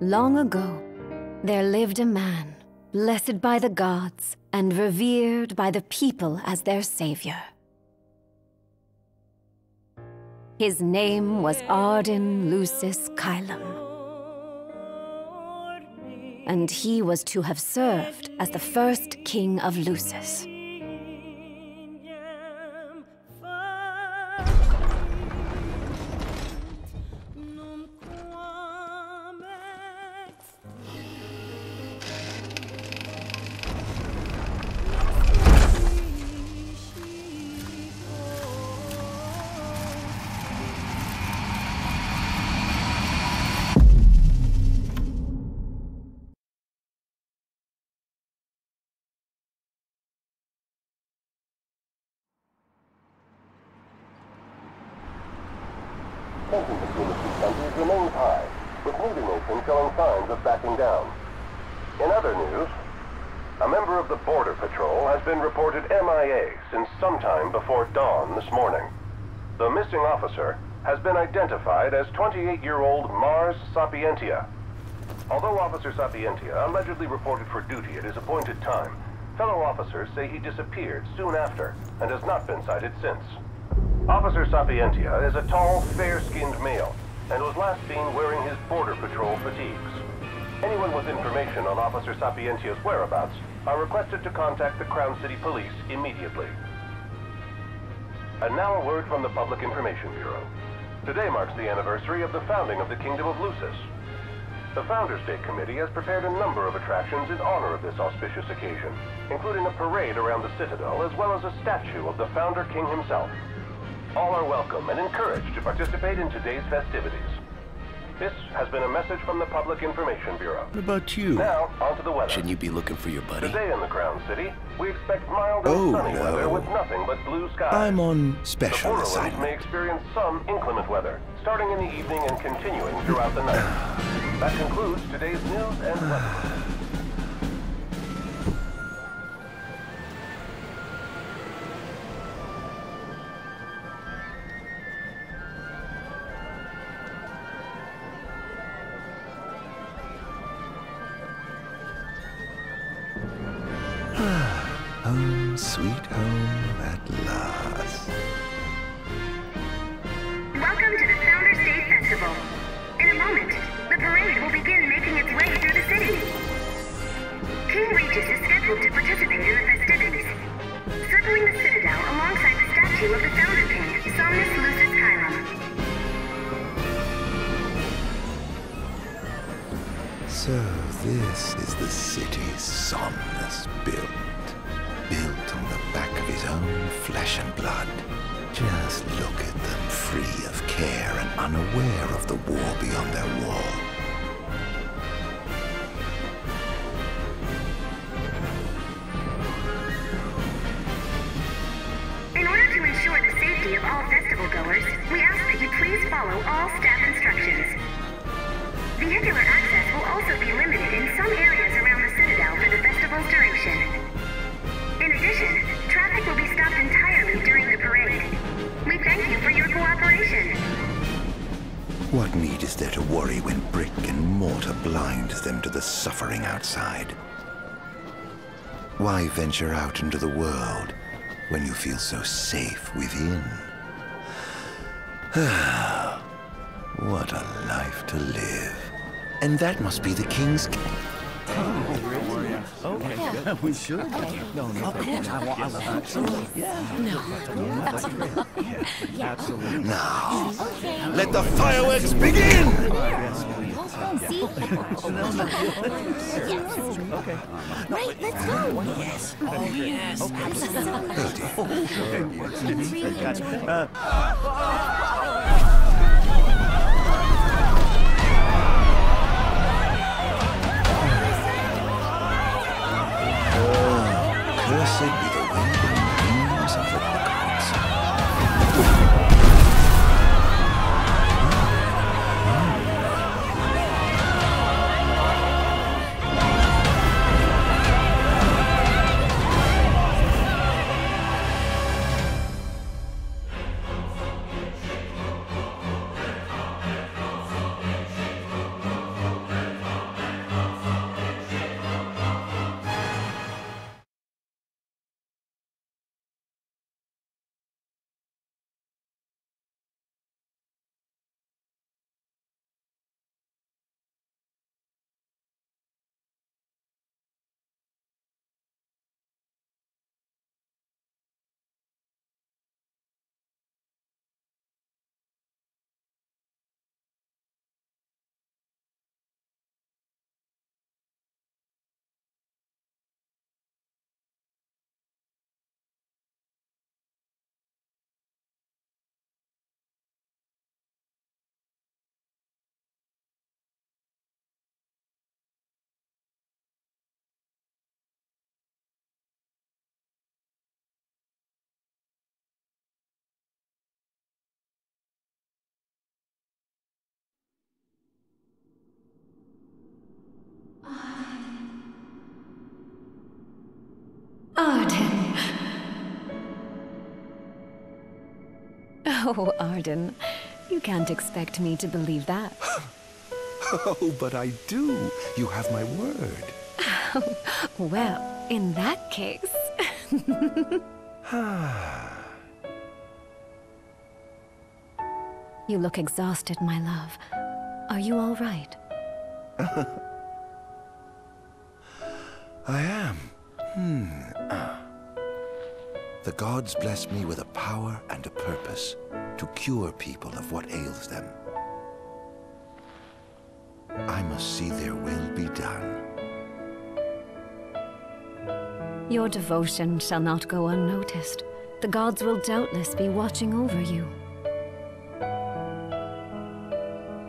Long ago, there lived a man, blessed by the gods and revered by the people as their savior. His name was Ardyn Lucis and he was to have served as the first king of Lucis. Tension between the two countries remains high, with neither nation showing signs of backing down. In other news, a member of the Border Patrol has been reported MIA since sometime before dawn this morning. The missing officer has been identified as 28-year-old Mars Sapientia. Although Officer Sapientia allegedly reported for duty at his appointed time, fellow officers say he disappeared soon after and has not been sighted since. Officer Sapientia is a tall, fair-skinned male and was last seen wearing his Border Patrol fatigues. Anyone with information on Officer Sapientia's whereabouts are requested to contact the Crown City Police immediately. And now a word from the Public Information Bureau. Today marks the anniversary of the founding of the Kingdom of Lucis. The Founders Day Committee has prepared a number of attractions in honor of this auspicious occasion, including a parade around the Citadel as well as a statue of the Founder King himself. All are welcome and encouraged to participate in today's festivities. This has been a message from the Public Information Bureau. What about you? Now, on to the weather. Shouldn't you be looking for your buddy? Today in the Crown City, we expect mild and sunny weather with nothing but blue skies. I'm on special the assignment. may experience some inclement weather, starting in the evening and continuing throughout the night. That concludes today's news and weather. Home, sweet home at last. Welcome to the Founders Day Festival. In a moment, the parade will begin making its way through the city. King Regis is scheduled to participate in the festivities, circling the Citadel alongside the statue of the Founder King, Somnus Lucis Chiron. So this is the city Somnus built on the back of his own flesh and blood. Just look at them, free of care and unaware of the war beyond their wall. In order to ensure the safety of all festival goers, we ask that you please follow all staff instructions. Vehicular access will also be limited in some areas around the Citadel for the festival's duration. In addition, traffic will be stopped entirely during the parade. We thank you for your cooperation. What need is there to worry when brick and mortar blinds them to the suffering outside? Why venture out into the world when you feel so safe within? What a life to live. And that must be the king's... Okay, yeah. We should. Okay. No, of course. Absolutely. Yeah. No. Yeah. Absolutely. Now, let the fireworks begin! See? Okay. Right, let's go. Yes. Oh, yes. Cursed be the wind and wings of the gods. Ardyn. Oh, Ardyn, you can't expect me to believe that. Oh, but I do. You have my word. Well, in that case... You look exhausted, my love. Are you all right? I am. The gods bless me with a power and a purpose to cure people of what ails them. I must see their will be done. Your devotion shall not go unnoticed. The gods will doubtless be watching over you.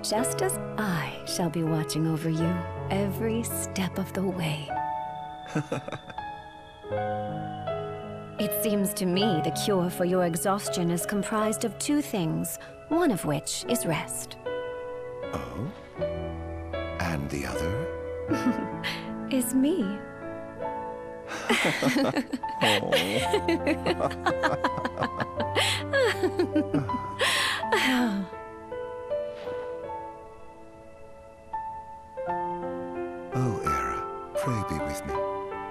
Just as I shall be watching over you every step of the way. It seems to me the cure for your exhaustion is comprised of two things, one of which is rest. Oh? And the other? Is me. Oh, Era, pray be with me,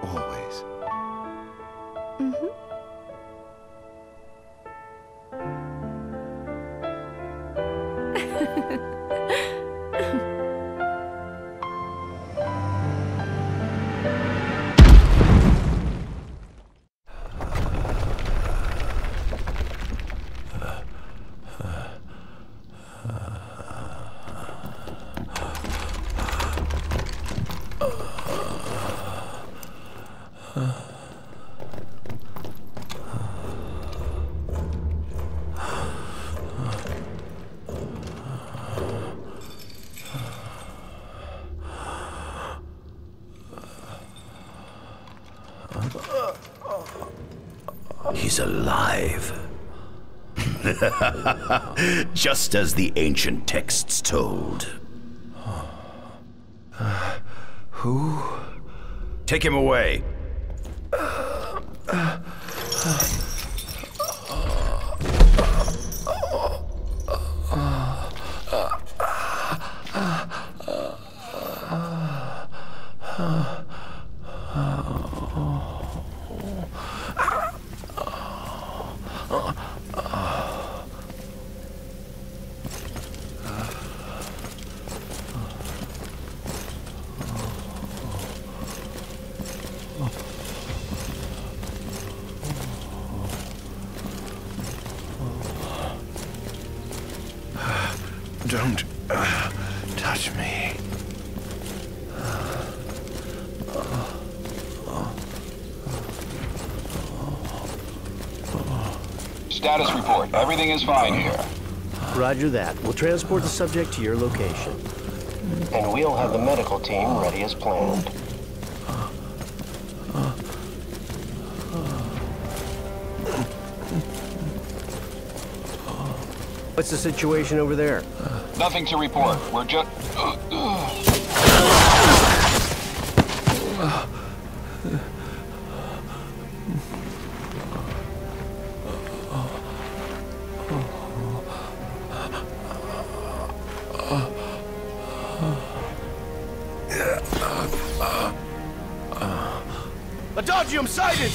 always. He's alive. Just as the ancient texts told. Who? Take him away. Don't touch me. Status report. Everything is fine here. Roger that. We'll transport the subject to your location. And we'll have the medical team ready as planned. What's the situation over there? Nothing to report. We're just... Adagium sighted!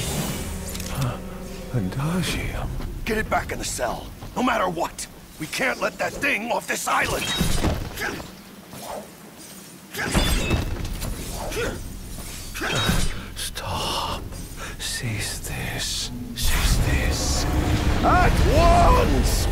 Adagium? Get it back in the cell, no matter what. We can't let that thing off this island! Stop. Cease this. Cease this. At once!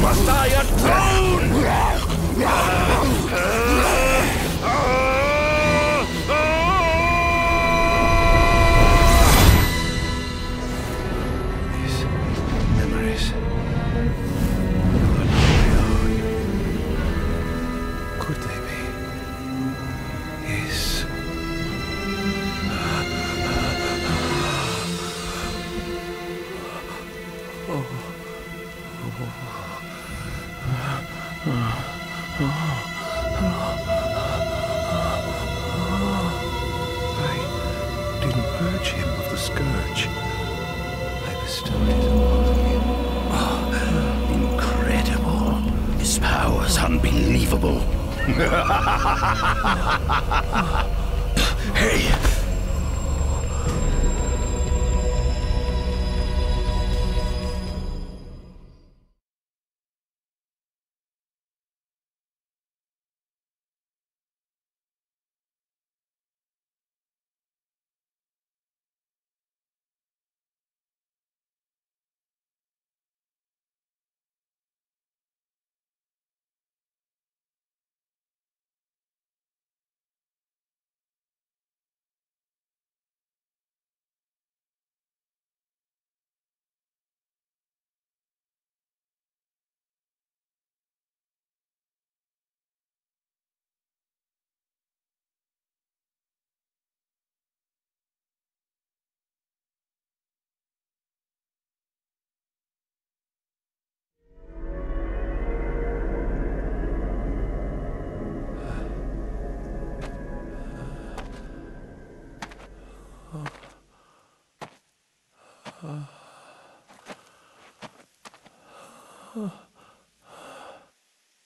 must I atone! These memories are not my own. Could they be? Yes. I didn't purge him of the scourge. I bestowed it upon him. Oh, incredible. His power's unbelievable. Hey!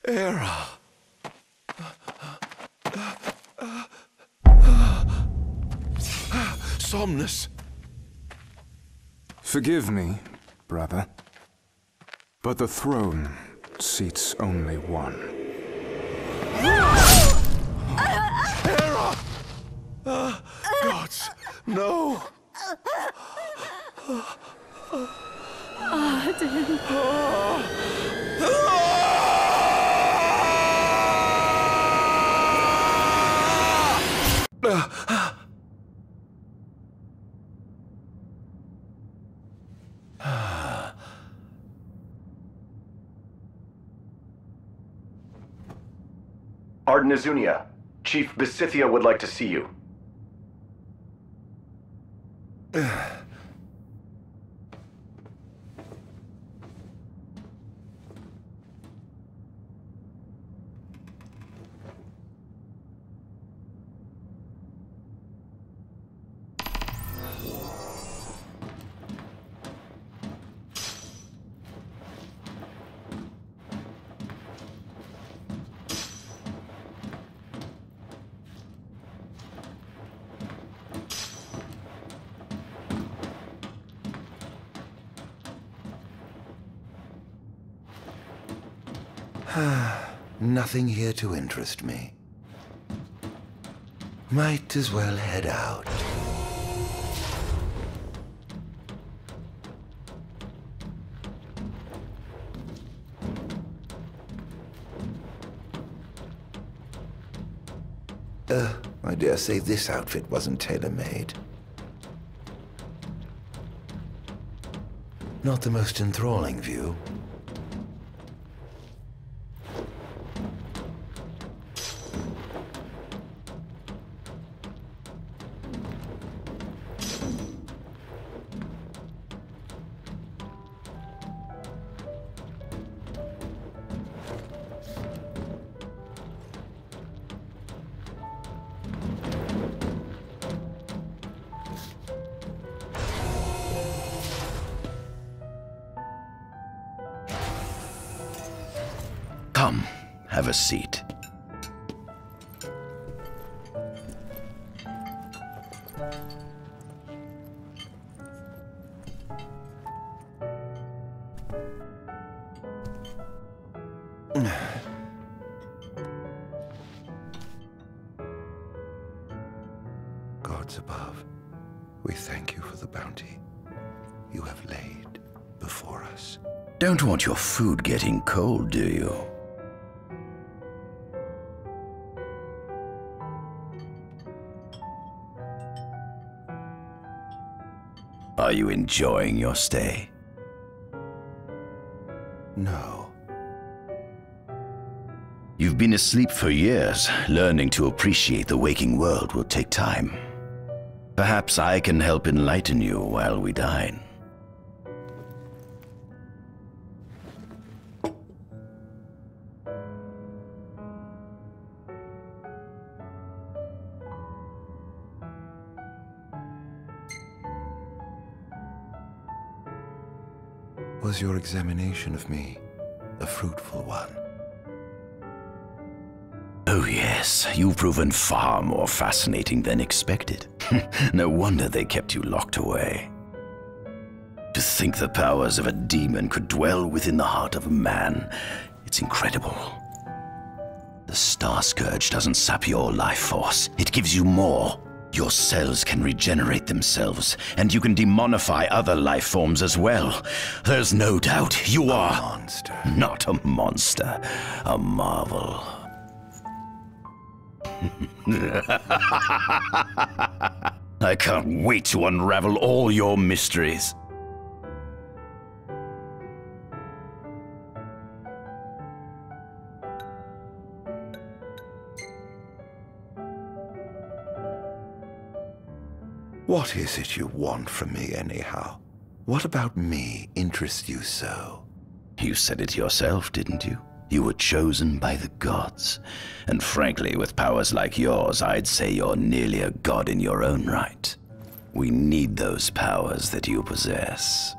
Era. Somnus. Forgive me, brother, but the throne seats only one. Era! Gods, no! Ardyn. Ardyn Izunia, Chief Besithia would like to see you. Nothing here to interest me. Might as well head out. I dare say this outfit wasn't tailor-made. Not the most enthralling view. Come, have a seat. Gods above, we thank you for the bounty you have laid before us. Don't want your food getting cold, do you? Are you enjoying your stay? No. You've been asleep for years. Learning to appreciate the waking world will take time. Perhaps I can help enlighten you while we dine. Was your examination of me a fruitful one? Oh yes, you've proven far more fascinating than expected. No wonder they kept you locked away. To think the powers of a demon could dwell within the heart of a man, it's incredible. The Star Scourge doesn't sap your life force, it gives you more. Your cells can regenerate themselves, and you can demonify other life forms as well. There's no doubt you are... a monster. Not a monster, a marvel. I can't wait to unravel all your mysteries. What is it you want from me, anyhow? What about me interests you so? You said it yourself, didn't you? You were chosen by the gods. And frankly, with powers like yours, I'd say you're nearly a god in your own right. We need those powers that you possess.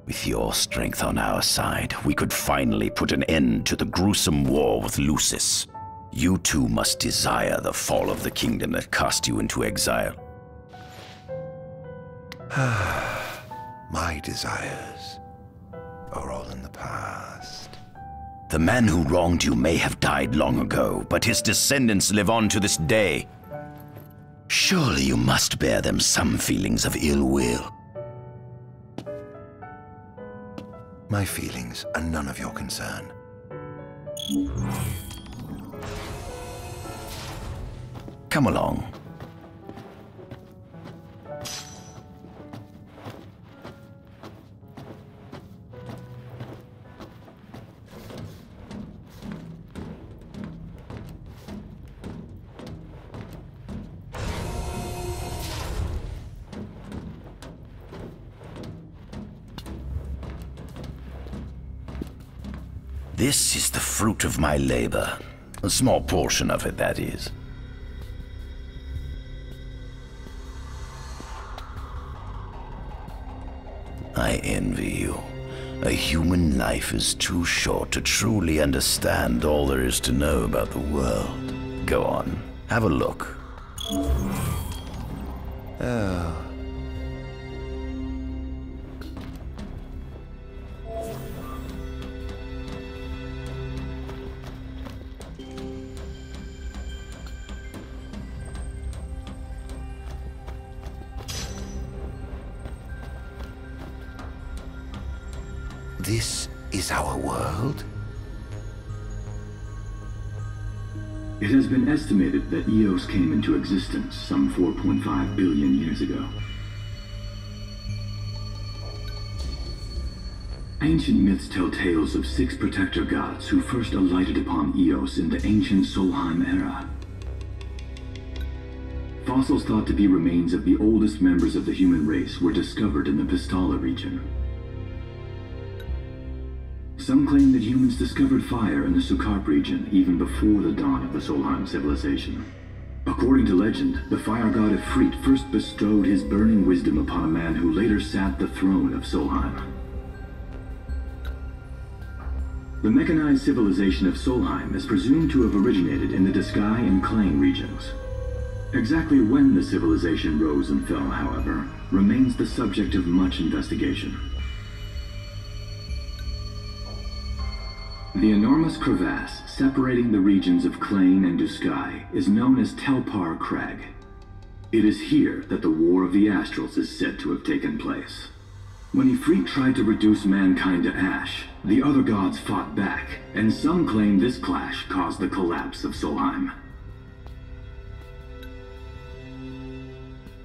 With your strength on our side, we could finally put an end to the gruesome war with Lucis. You too must desire the fall of the kingdom that cast you into exile. My desires are all in the past. The man who wronged you may have died long ago, but his descendants live on to this day. Surely you must bear them some feelings of ill will. My feelings are none of your concern. Come along. This is the fruit of my labor. A small portion of it, that is. I envy you. A human life is too short to truly understand all there is to know about the world. Go on, have a look. Oh. This is our world? It has been estimated that Eos came into existence some 4.5 billion years ago. Ancient myths tell tales of 6 protector gods who first alighted upon Eos in the ancient Solheim era. Fossils thought to be remains of the oldest members of the human race were discovered in the Pistola region. Some claim that humans discovered fire in the Sukarp region even before the dawn of the Solheim civilization. According to legend, the fire god Ifrit first bestowed his burning wisdom upon a man who later sat the throne of Solheim. The mechanized civilization of Solheim is presumed to have originated in the Diskai and Klang regions. Exactly when the civilization rose and fell, however, remains the subject of much investigation. The enormous crevasse separating the regions of Klang and Diskai is known as Telpar Crag. It is here that the War of the Astrals is said to have taken place. When Ifrit tried to reduce mankind to ash, the other gods fought back, and some claim this clash caused the collapse of Solheim.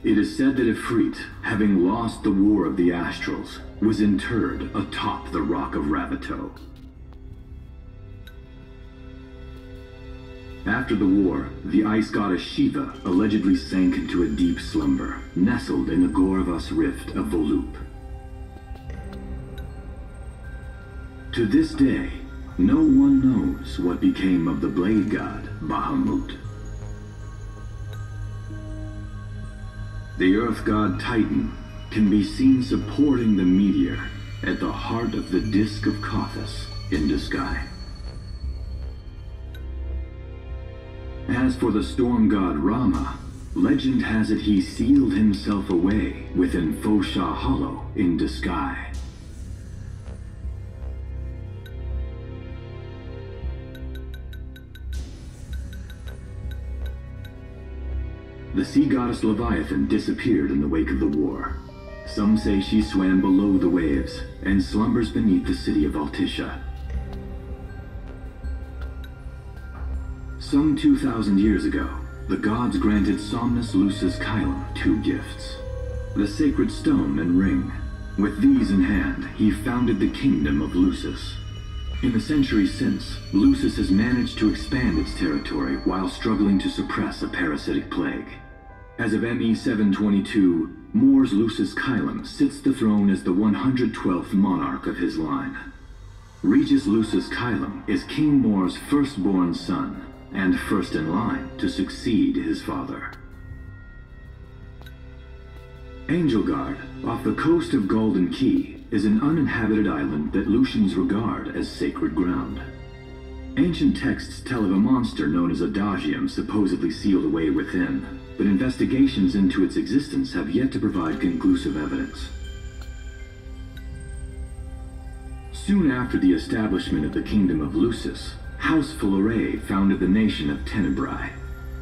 It is said that Ifrit, having lost the War of the Astrals, was interred atop the Rock of Ravito. After the war, the ice goddess Shiva allegedly sank into a deep slumber, nestled in the Goravas rift of Volúp. To this day, no one knows what became of the blade god Bahamut. The earth god Titan can be seen supporting the meteor at the heart of the disk of Kothis in the sky. As for the storm god Rama, legend has it he sealed himself away within Fosha Hollow in the sky. The sea goddess Leviathan disappeared in the wake of the war. Some say she swam below the waves and slumbers beneath the city of Altisha. Some 2,000 years ago, the gods granted Somnus Lucis Kylum 2 gifts: the sacred stone and ring. With these in hand, he founded the kingdom of Lucis. In the centuries since, Lucis has managed to expand its territory while struggling to suppress a parasitic plague. As of ME 722, Mor's Lucis Kylum sits the throne as the 112th monarch of his line. Regis Lucis Kylum is King Mor's firstborn son, and first in line to succeed his father. Angelgard, off the coast of Golden Key, is an uninhabited island that Lucians regard as sacred ground. Ancient texts tell of a monster known as Adagium supposedly sealed away within, but investigations into its existence have yet to provide conclusive evidence. Soon after the establishment of the Kingdom of Lucis, House Fulleré founded the nation of Tenebrae.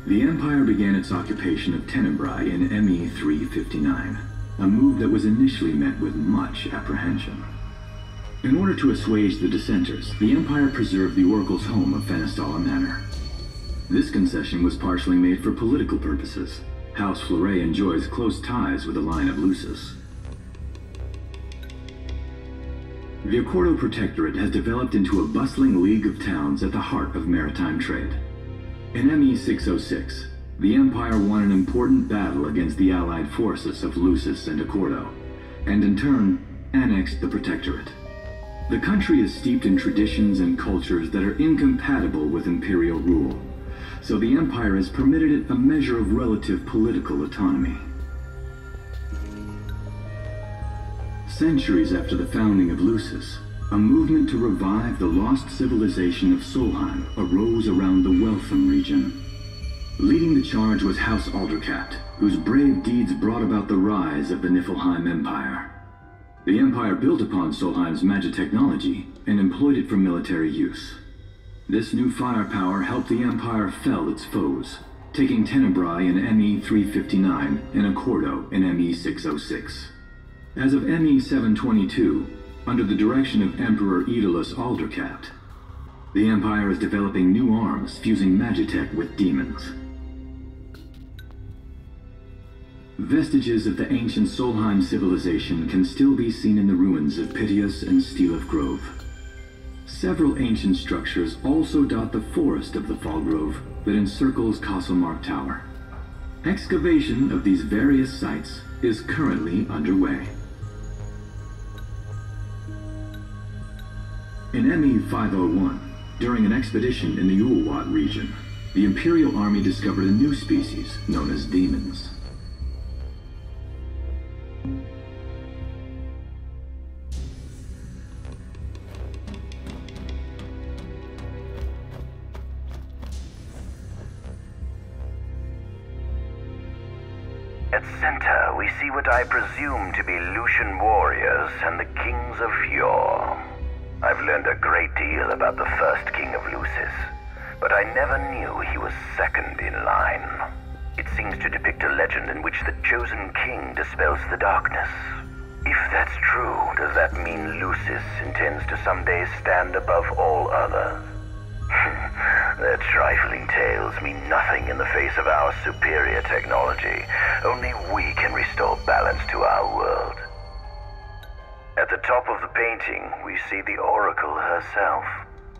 The Empire began its occupation of Tenebrae in ME 359, a move that was initially met with much apprehension. In order to assuage the dissenters, the Empire preserved the Oracle's home of Fenestala Manor. This concession was partially made for political purposes. House Fulleré enjoys close ties with the line of Lucis. The Accordo Protectorate has developed into a bustling league of towns at the heart of maritime trade. In ME 606, the Empire won an important battle against the allied forces of Lucis and Accordo, and in turn, annexed the Protectorate. The country is steeped in traditions and cultures that are incompatible with imperial rule, so the Empire has permitted it a measure of relative political autonomy. Centuries after the founding of Lucis, a movement to revive the lost civilization of Solheim arose around the Weltham region. Leading the charge was House Aldercapt, whose brave deeds brought about the rise of the Niflheim Empire. The Empire built upon Solheim's magic technology and employed it for military use. This new firepower helped the Empire fell its foes, taking Tenebrae in ME 359 and Accordo in ME 606. As of ME 722, under the direction of Emperor Aedalus Aldercapt, the Empire is developing new arms fusing magitech with demons. Vestiges of the ancient Solheim civilization can still be seen in the ruins of Piteous and Steeleth Grove. Several ancient structures also dot the forest of the Fall Grove that encircles Castlemark Tower. Excavation of these various sites is currently underway. In ME 501, during an expedition in the Ulwat region, the Imperial Army discovered a new species known as demons. At center, we see what I presume to be Lucian warriors and the kings of yore. I've learned a great deal about the first king of Lucis, but I never knew he was second in line. It seems to depict a legend in which the chosen king dispels the darkness. If that's true, does that mean Lucis intends to someday stand above all others? Their trifling tales mean nothing in the face of our superior technology. Only we can restore balance to our world. At the top of the painting, we see the Oracle herself.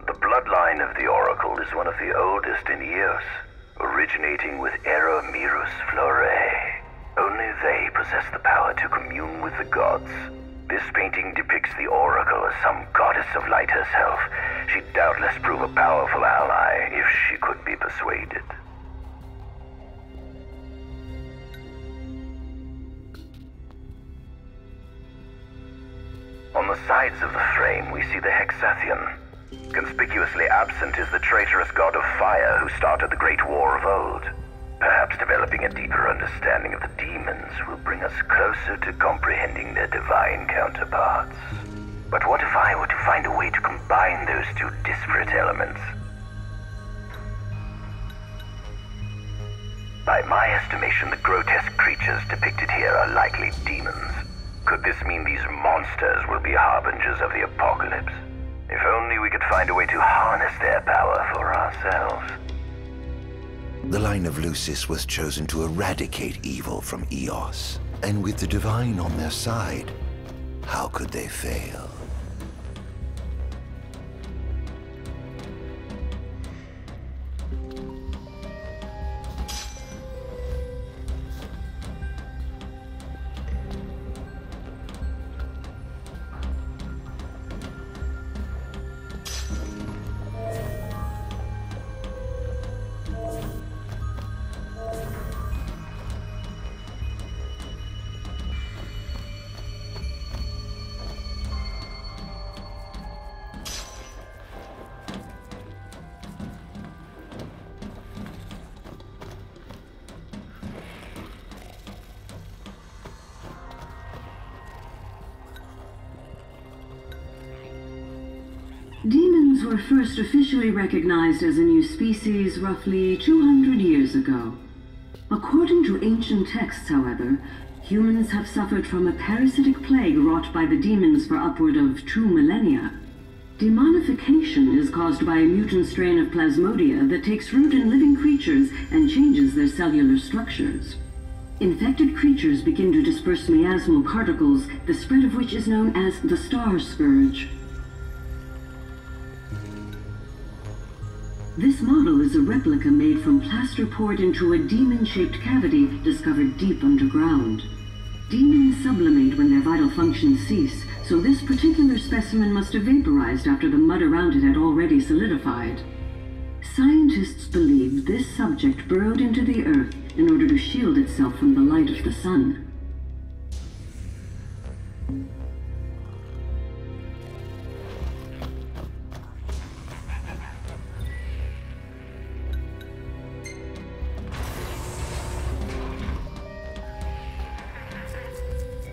The bloodline of the Oracle is one of the oldest in Eos, originating with Eromirus Flore. Only they possess the power to commune with the gods. This painting depicts the Oracle as some goddess of light herself. She'd doubtless prove a powerful ally if she could be persuaded. On the sides of the frame, we see the Hexathian. Conspicuously absent is the traitorous god of fire who started the Great War of old. Perhaps developing a deeper understanding of the demons will bring us closer to comprehending their divine counterparts. But what if I were to find a way to combine those two disparate elements? By my estimation, the grotesque creatures depicted here are likely demons. Could this mean these monsters will be harbingers of the apocalypse? If only we could find a way to harness their power for ourselves. The line of Lucis was chosen to eradicate evil from Eos. And with the divine on their side, how could they fail? Demons were first officially recognized as a new species roughly 200 years ago. According to ancient texts, however, humans have suffered from a parasitic plague wrought by the demons for upward of 2 millennia. Demonification is caused by a mutant strain of plasmodia that takes root in living creatures and changes their cellular structures. Infected creatures begin to disperse miasmal particles, the spread of which is known as the Star Scourge. This model is a replica made from plaster poured into a demon-shaped cavity discovered deep underground. Demons sublimate when their vital functions cease, so this particular specimen must have vaporized after the mud around it had already solidified. Scientists believe this subject burrowed into the earth in order to shield itself from the light of the sun.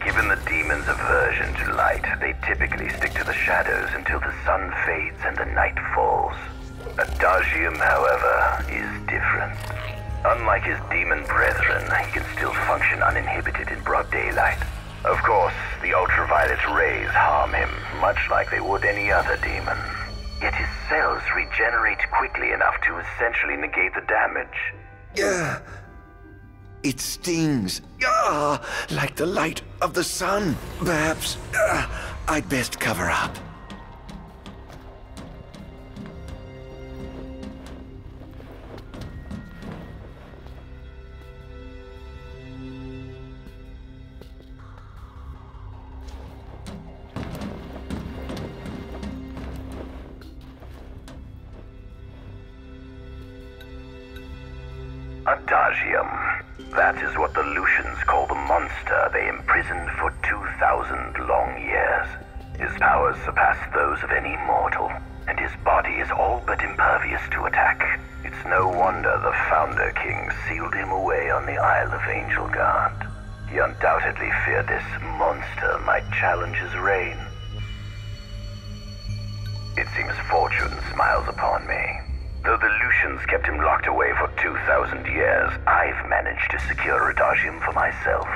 Given the demon's aversion to light, they typically stick to the shadows until the sun fades and the night falls. Adagium, however, is different. Unlike his demon brethren, he can still function uninhibited in broad daylight. Of course, the ultraviolet rays harm him, much like they would any other demon. Yet his cells regenerate quickly enough to essentially negate the damage. It stings. Like the light of the sun. Perhaps I'd best cover up. Adagium. That is what the Lucians call the monster they imprisoned for 2,000 long years. His powers surpass those of any mortal, and his body is all but impervious to attack. It's no wonder the Founder King sealed him away on the Isle of Angel Guard. He undoubtedly feared this monster might challenge his reign. It seems fortune smiles upon me. Though the Lucians kept him locked away for 2,000 years, I've managed to secure Adagium for myself.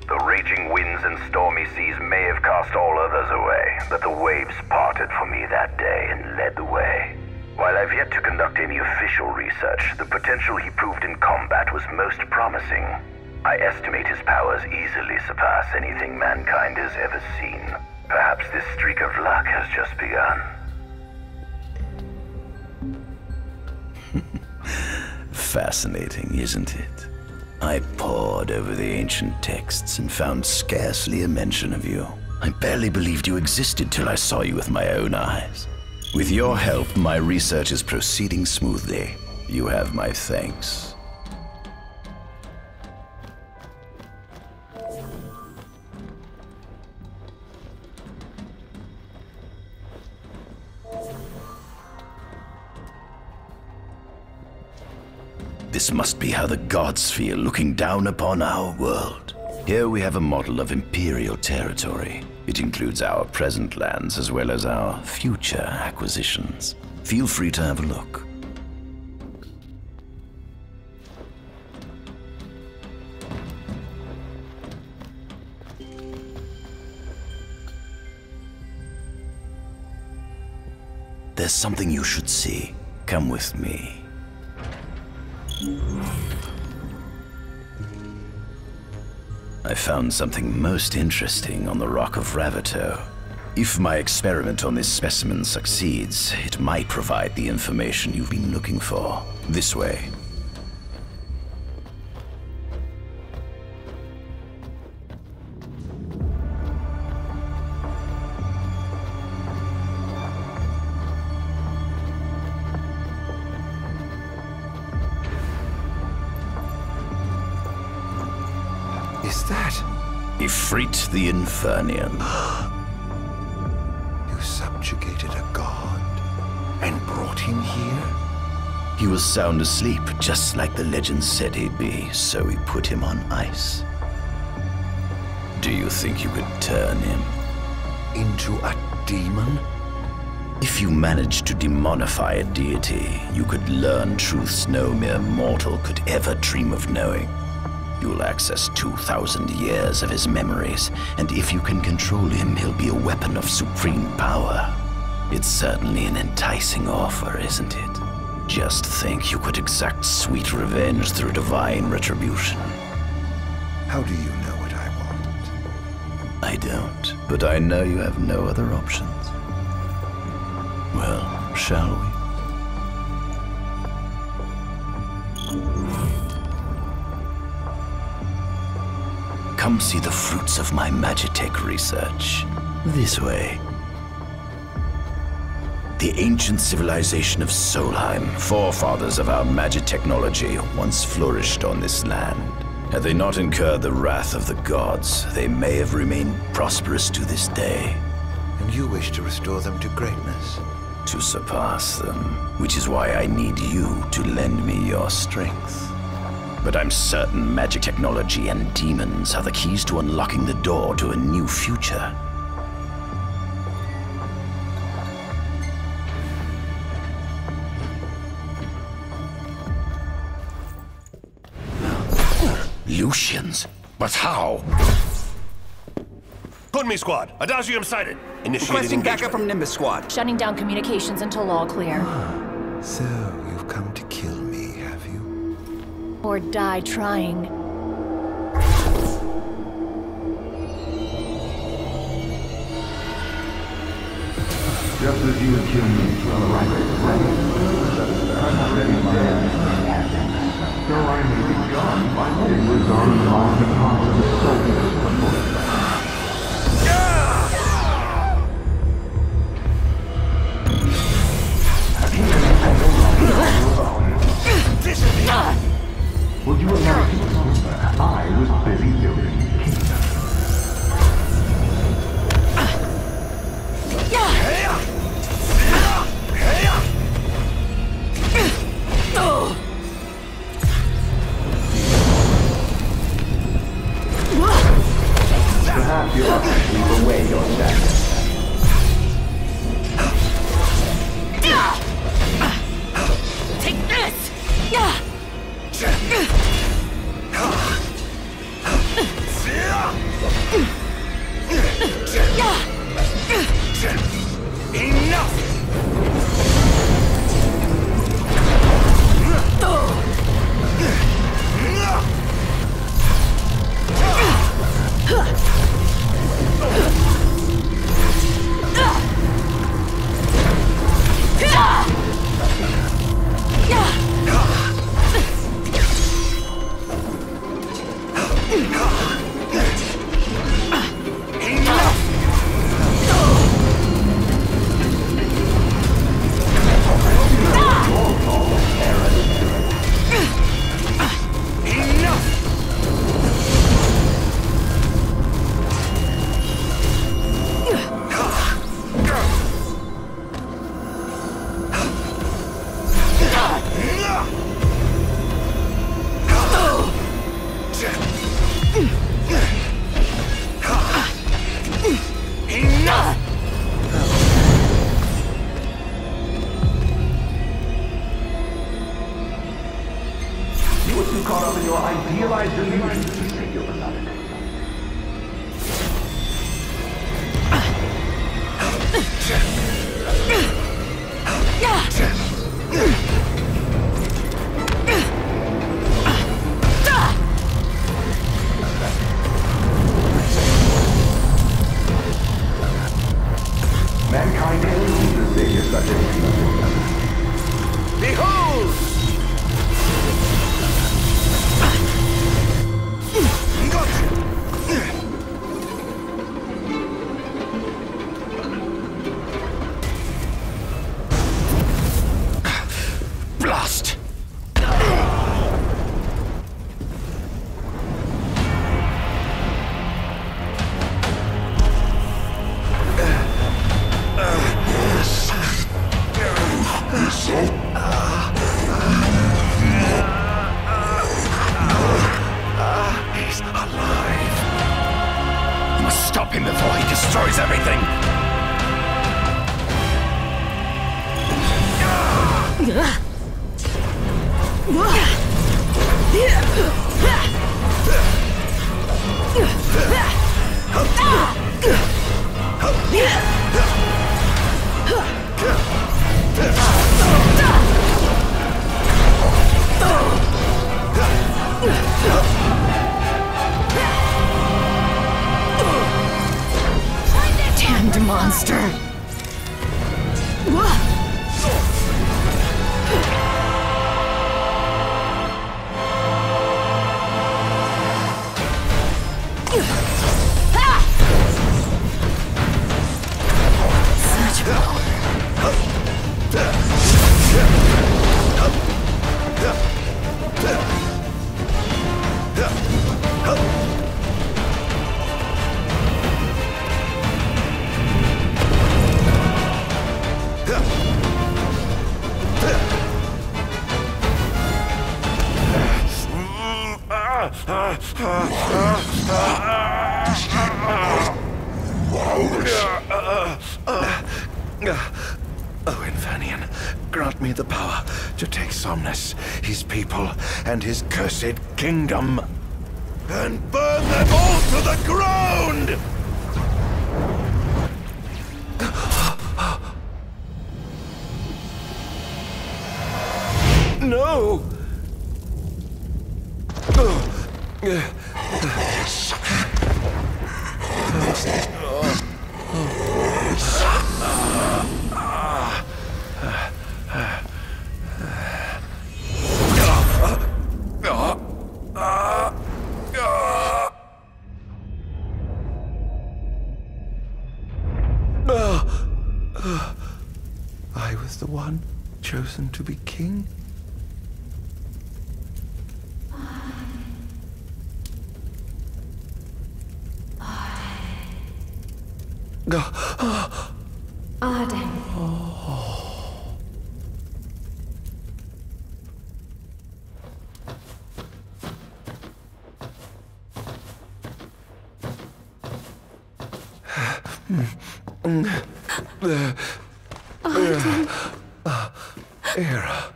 The raging winds and stormy seas may have cast all others away, but the waves parted for me that day and led the way. While I've yet to conduct any official research, the potential he proved in combat was most promising. I estimate his powers easily surpass anything mankind has ever seen. Perhaps this streak of luck has just begun. Fascinating, isn't it? I pored over the ancient texts and found scarcely a mention of you. I barely believed you existed till I saw you with my own eyes. With your help, my research is proceeding smoothly. You have my thanks. This must be how the gods feel looking down upon our world. Here we have a model of imperial territory. It includes our present lands as well as our future acquisitions. Feel free to have a look. There's something you should see. Come with me. I found something most interesting on the Rock of Ravito. If my experiment on this specimen succeeds, it might provide the information you've been looking for. This way. Is that? Ifrit the Infernian. You subjugated a god and brought him here? He was sound asleep, just like the legend said he'd be, so we put him on ice. Do you think you could turn him into a demon? If you managed to demonify a deity, you could learn truths no mere mortal could ever dream of knowing. You'll access 2,000 years of his memories, and if you can control him, he'll be a weapon of supreme power. It's certainly an enticing offer, isn't it? Just think you could exact sweet revenge through divine retribution. How do you know what I want? I don't, but I know you have no other options. Well, shall we? Come see the fruits of my Magitech research. This way. The ancient civilization of Solheim, forefathers of our magic technology, once flourished on this land. Had they not incurred the wrath of the gods, they may have remained prosperous to this day. And you wish to restore them to greatness? To surpass them, which is why I need you to lend me your strength. But I'm certain magic technology and demons are the keys to unlocking the door to a new future. Lucians? But how? Put me, squad. Adagium sighted. Initiating Requesting backup from Nimbus squad. Shutting down communications until all clear. So, you've come to kill me, have you? Or die trying. Just as you would kill me on the right so I may be gone by it was on the path of soldiers before. Would you allow me to remember I was busy building the kingdom? Otherwise, the leaders will say you about it. Mankind can leave the thing of such a behold! Blast! He's alive. You must stop him before he destroys everything. Damned monster! Such power. Oh, Infernian, grant me the power to take Somnus, his people, and his cursed kingdom, and burn them all to the ground! No! I was the one chosen to be king? Ardyn. Era.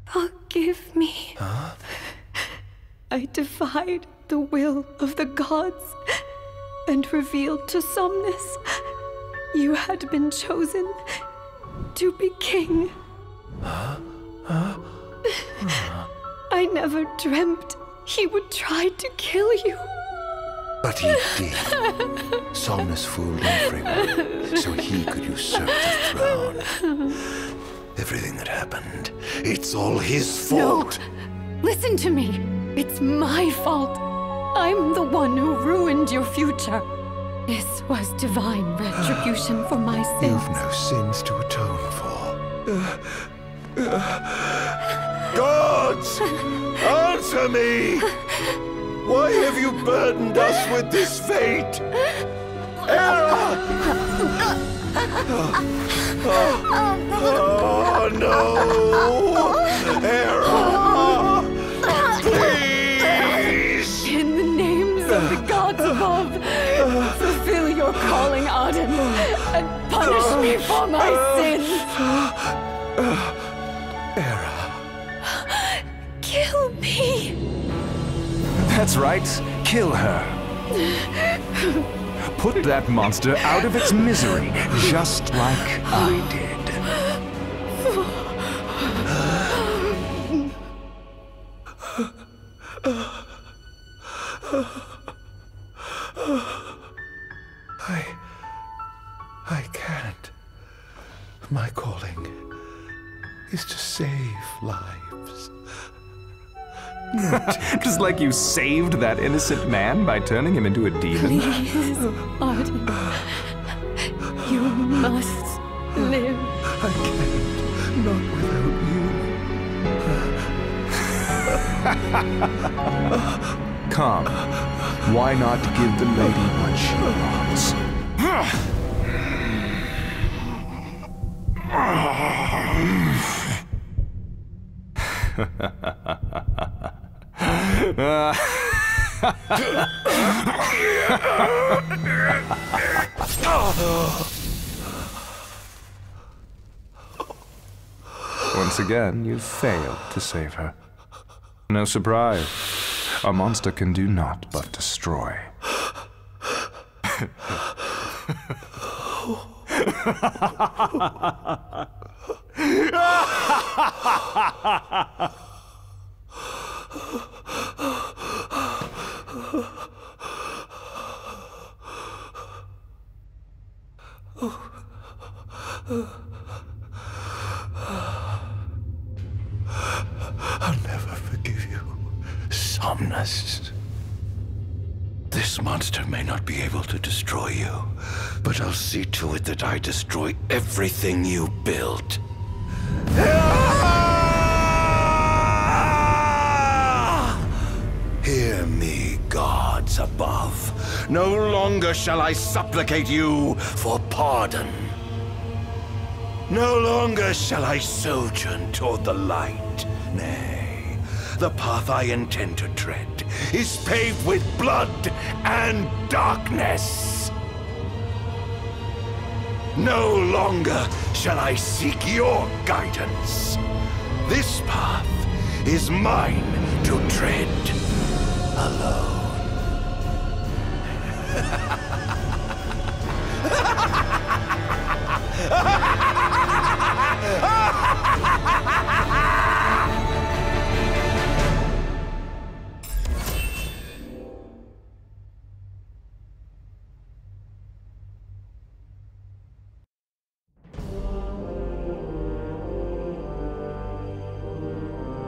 Forgive me. Huh? I defied the will of the gods and revealed to Somnus you had been chosen to be king. Huh? Huh? I never dreamt he would try to kill you. But he did. Somnus fooled everyone so he could usurp the throne. Everything that happened, it's all his fault. No, listen to me. It's my fault. I'm the one who ruined your future. This was divine retribution for my sins. You've no sins to atone for. Gods! Answer me! Why have you burdened us with this fate? Era! Oh no! Era! Please! In the names of the gods above, fulfill your your calling, Ardyn, and punish me for my sins. Era. Kill me. That's right. Kill her. Put that monster out of its misery, just like I did. I can't. My calling is to save lives. Just like you saved that innocent man by turning him into a demon. Please, Ardyn. You must live. I can't. Not without you. Come. Why not give the lady what she wants? Once again, you failed to save her. No surprise. A monster can do naught but destroy. I'll never forgive you, Somnus. This monster may not be able to destroy you, but I'll see to it that I destroy everything you built. Hear me, gods above. No longer shall I supplicate you for pardon. No longer shall I sojourn toward the light. Nay, the path I intend to tread is paved with blood and darkness. No longer shall I seek your guidance. This path is mine to tread alone.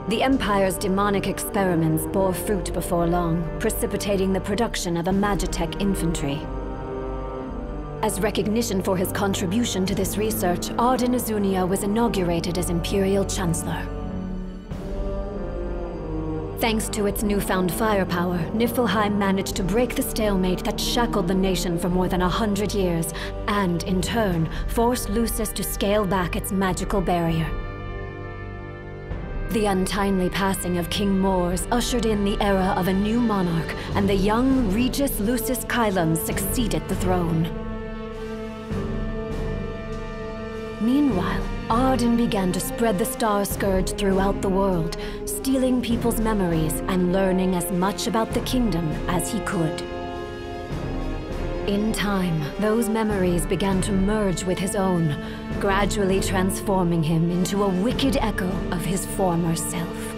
The Empire's demonic experiments bore fruit before long, precipitating the production of a Magitech infantry. As recognition for his contribution to this research, Ardyn Izunia was inaugurated as Imperial Chancellor. Thanks to its newfound firepower, Niflheim managed to break the stalemate that shackled the nation for more than 100 years, and, in turn, forced Lucis to scale back its magical barrier. The untimely passing of King Mors ushered in the era of a new monarch, and the young Regis Lucis Kylum succeeded the throne. Meanwhile, Ardyn began to spread the Star Scourge throughout the world, stealing people's memories and learning as much about the kingdom as he could. In time, those memories began to merge with his own, gradually transforming him into a wicked echo of his former self.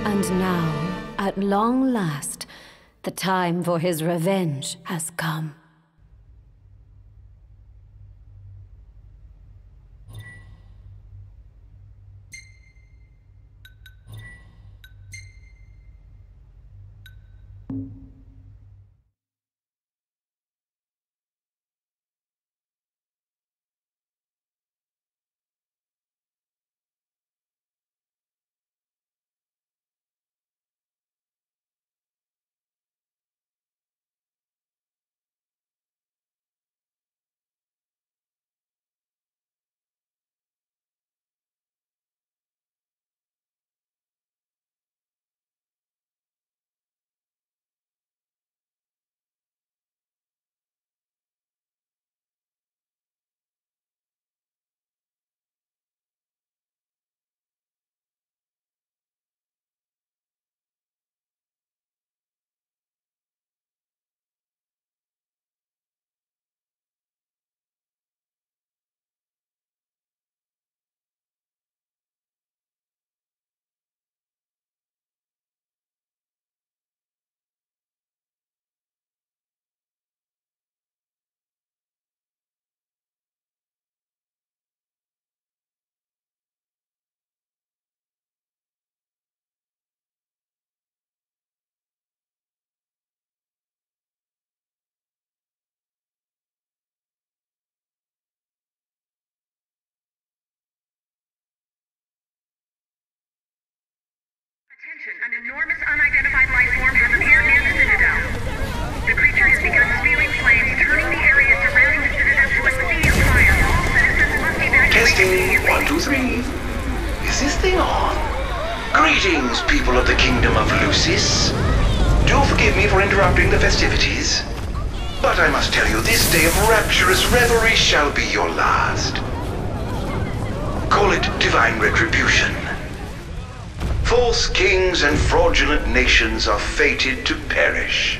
And now, at long last, the time for his revenge has come. An enormous unidentified life form has appeared near the Citadel. The creature has begun spewing flames, turning the area surrounding the Citadel to a sea of fire. All citizens must evacuate Testing. immediately. 1, 2, 3. Is this thing on? Greetings, people of the Kingdom of Lucis. Do forgive me for interrupting the festivities, but I must tell you, this day of rapturous revelry shall be your last. Call it divine retribution. False kings and fraudulent nations are fated to perish.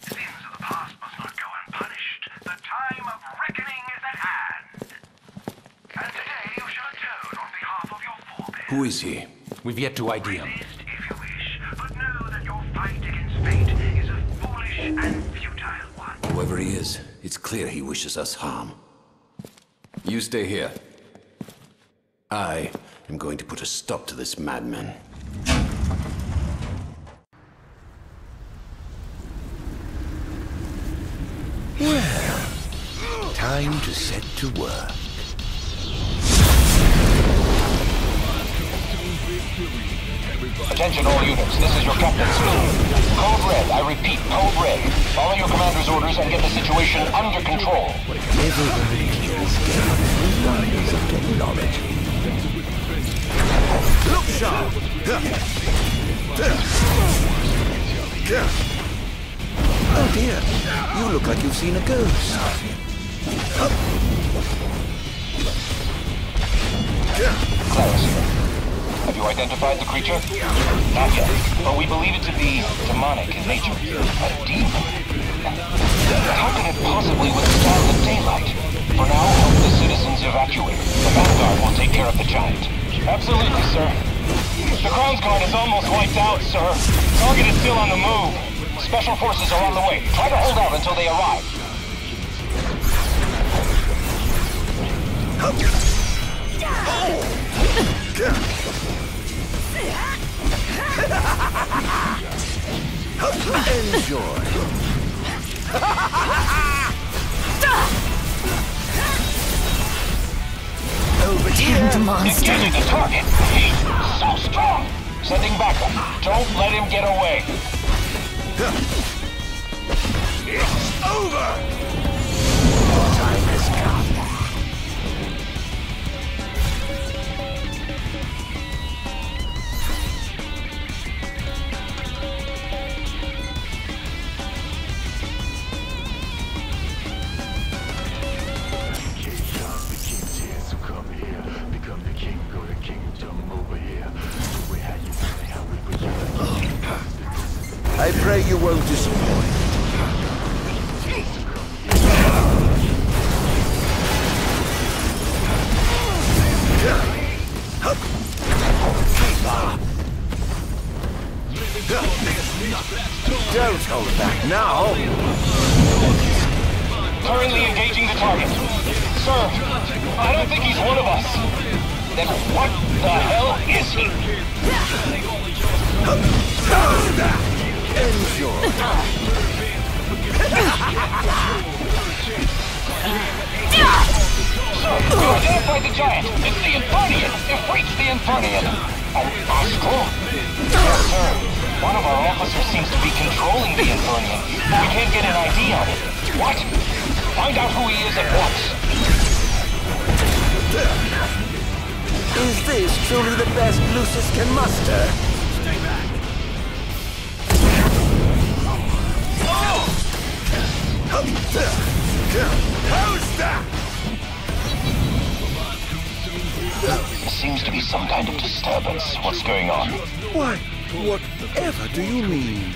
Sins of the past must not go unpunished. The time of reckoning is at hand. And today you shall atone on behalf of your forebears. Who is he? We've yet to ID him. Resist if you wish, but know that your fight against fate is a foolish and futile one. Whoever he is, it's clear he wishes us harm. You stay here. I am going to put a stop to this madman. Well, time to set to work. Attention all units, this is your captain's speaking. Code Red, I repeat, Code Red. Follow your commander's orders and get the situation under control. Everybody is getting the wonders of technology. Look sharp! Oh dear, you look like you've seen a ghost. Clarence, have you identified the creature? Not yet, but we believe it to be demonic in nature. A demon. How can it possibly withstand the daylight? For now, help the citizens evacuate. The Vanguard will take care of the giant. Absolutely, sir. The Crown's Guard is almost wiped out, sir. Target is still on the move. Special forces are on the way. Try to hold out until they arrive. Enjoy. Damned monster. Engaging the target. He's so strong. Sending backup. Don't let him get away. It's over! Time has come. I pray you won't disappoint. Don't hold back now. Currently engaging the target. Sir, I don't think he's one of us. Then what the hell is he? Enjoy. Sir, you identified the giant. It's the Infernian. It freaks the Infernian. An astral? Yes, sir. One of our officers seems to be controlling the Infernian. We can't get an ID on it. What? Find out who he is at once. Is this truly the best Lucis can muster? Stay back! How's that? There seems to be some kind of disturbance. What's going on? Why, whatever do you mean?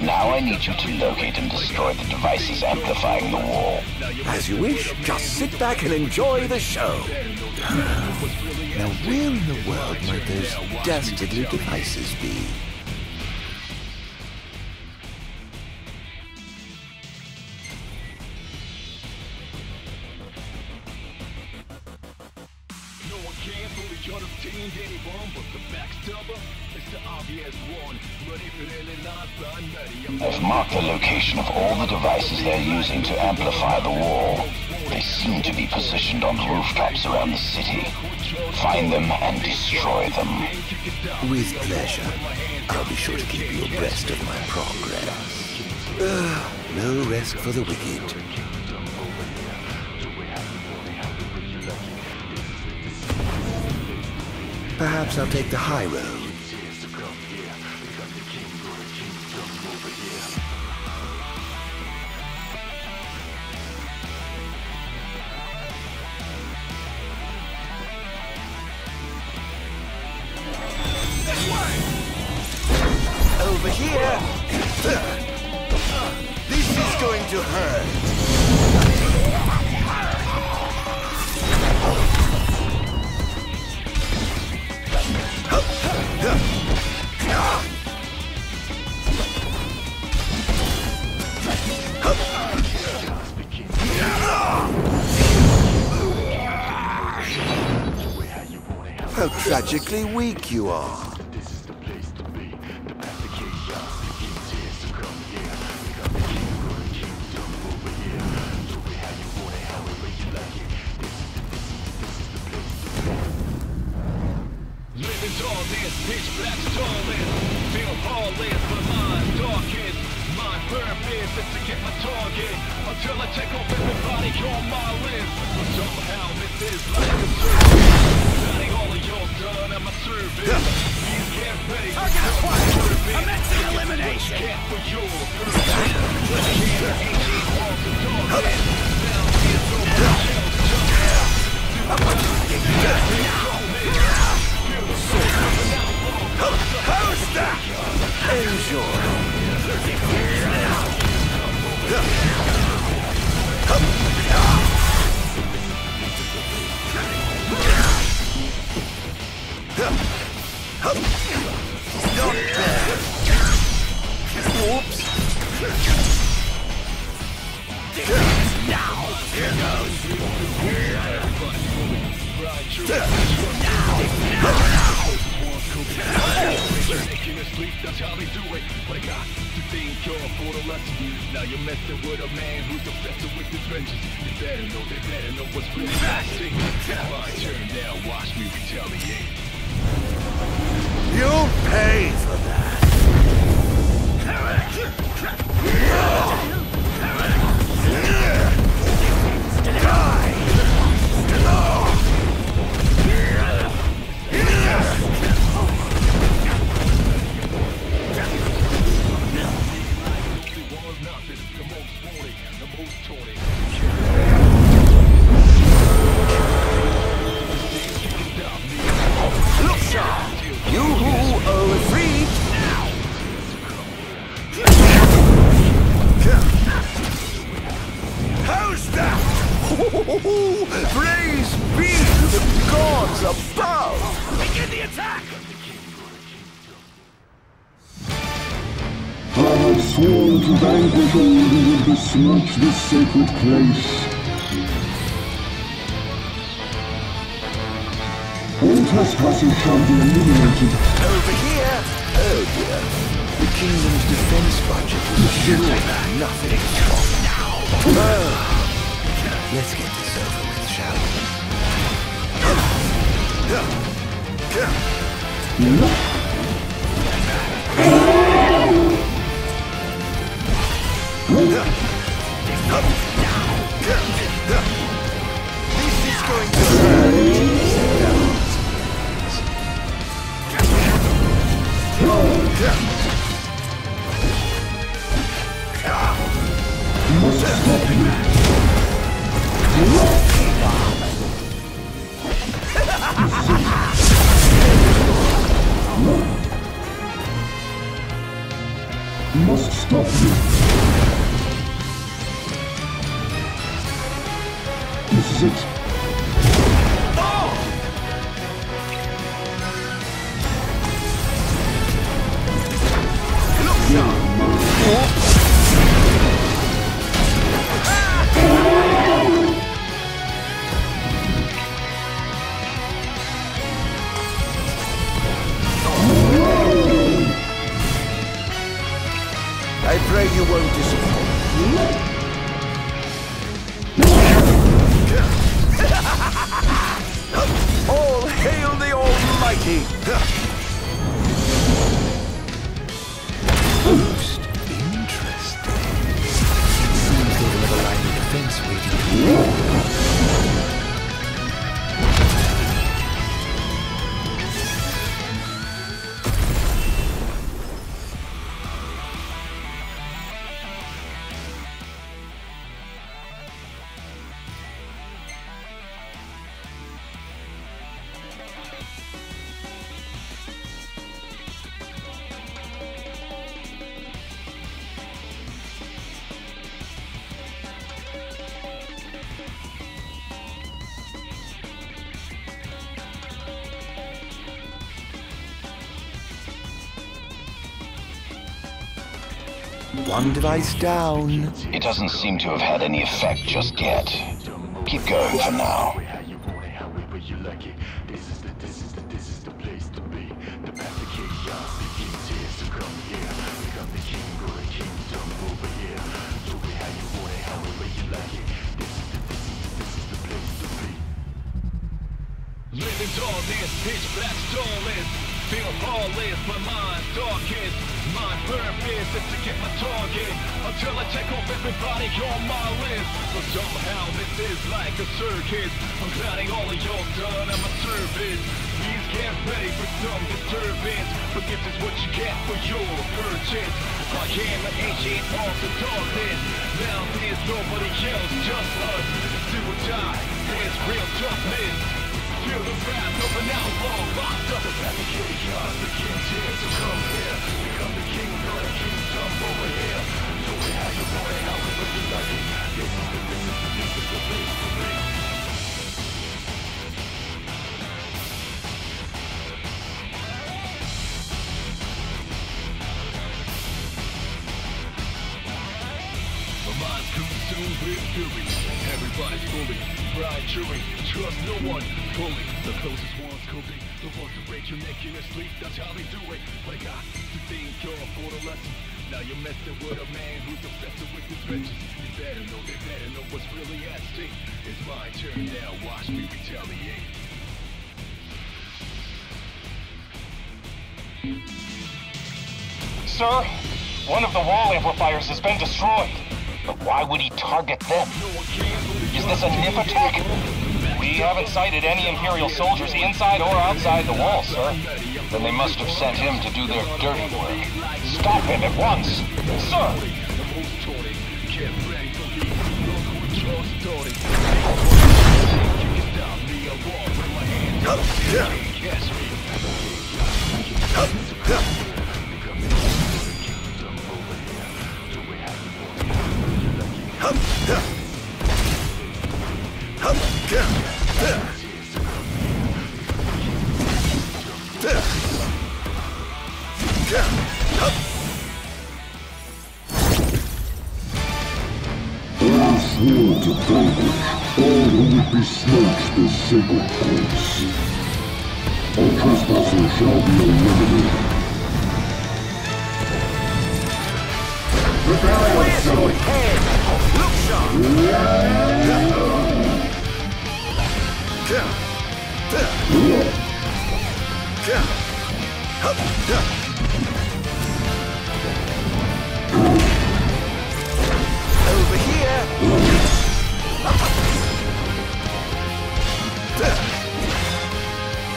Now I need you to locate and destroy the devices amplifying the wall. As you wish, just sit back and enjoy the show. Now where in the world might those dastardly devices be? I've marked the location of all the devices they're using to amplify the wall. They seem to be positioned on rooftops around the city. Find them and destroy them. With pleasure. I'll be sure to keep you abreast of my progress. No rest for the wicked. Perhaps I'll take the high road. Over here! This is going to hurt! How tragically weak you are. Until I take off everybody on my list. But somehow this is like a circus. Setting all of your done at my service. Please get ready. Target acquired. Commencing elimination. For your How's that? Enjoy. Not bad. Whoops. Now, here goes. That's how they do it. But I got to thank y'all for the lesson. Now you're messing with a man who's obsessed with his vengeance. They better know what's really happening. My turn now, watch me retaliate. You'll pay for that. Look sharp! You who are afraid now! How's that? Praise be to the gods above! Begin the attack! I have sworn to vanquish all who would besmirch this sacred place. All trespassers shall be eliminated. Over here! Oh dear. The kingdom's defense budget is surely nothing. Oh. Let's get this over with, shall This is going to hurt. Must stop you. This is it. I pray you won't disappoint. mighty! Most interesting. Seems they have a line of defense waiting. One device down. It doesn't seem to have had any effect just yet. Keep going for now. Living darkness, pitch black starless. Feel heartless, my mind's darkest. My purpose is to get my target until I take off everybody on my list. But somehow this is like a circus. I'm clowning all of your done at my service. Please get ready for some disturbance, but this is what you get for your purchase. I am an ancient of the darkness. Now there's nobody else, just us. Do or die, there's real toughness. Feel the wrath of an outlaw locked up. The path of chaos, the king's here, so come here. Become the king of the kingdom over here. So we how you want it, however you like it. This is the place to be. My mind's consumed with fury. Everybody's fully fried chewing. Trust no one fully. The closest ones could be the ones to break your neck in your sleep. That's how they do it. But I got to think you're for the lesson. Now you're messing with a man who's obsessed with his riches. You better know what's really at stake. It's my turn now. Watch me retaliate. Sir, one of the wall amplifiers has been destroyed. But why would he target them? Is this a NIF attack? We haven't sighted any Imperial soldiers inside or outside the wall, sir. Then they must have sent him to do their dirty work. Stop him at once! Sir! Swore to vanquish all who would besmirch the sacred place. All trespassers shall be eliminated. Prepare yourself! Look sharp! Over here!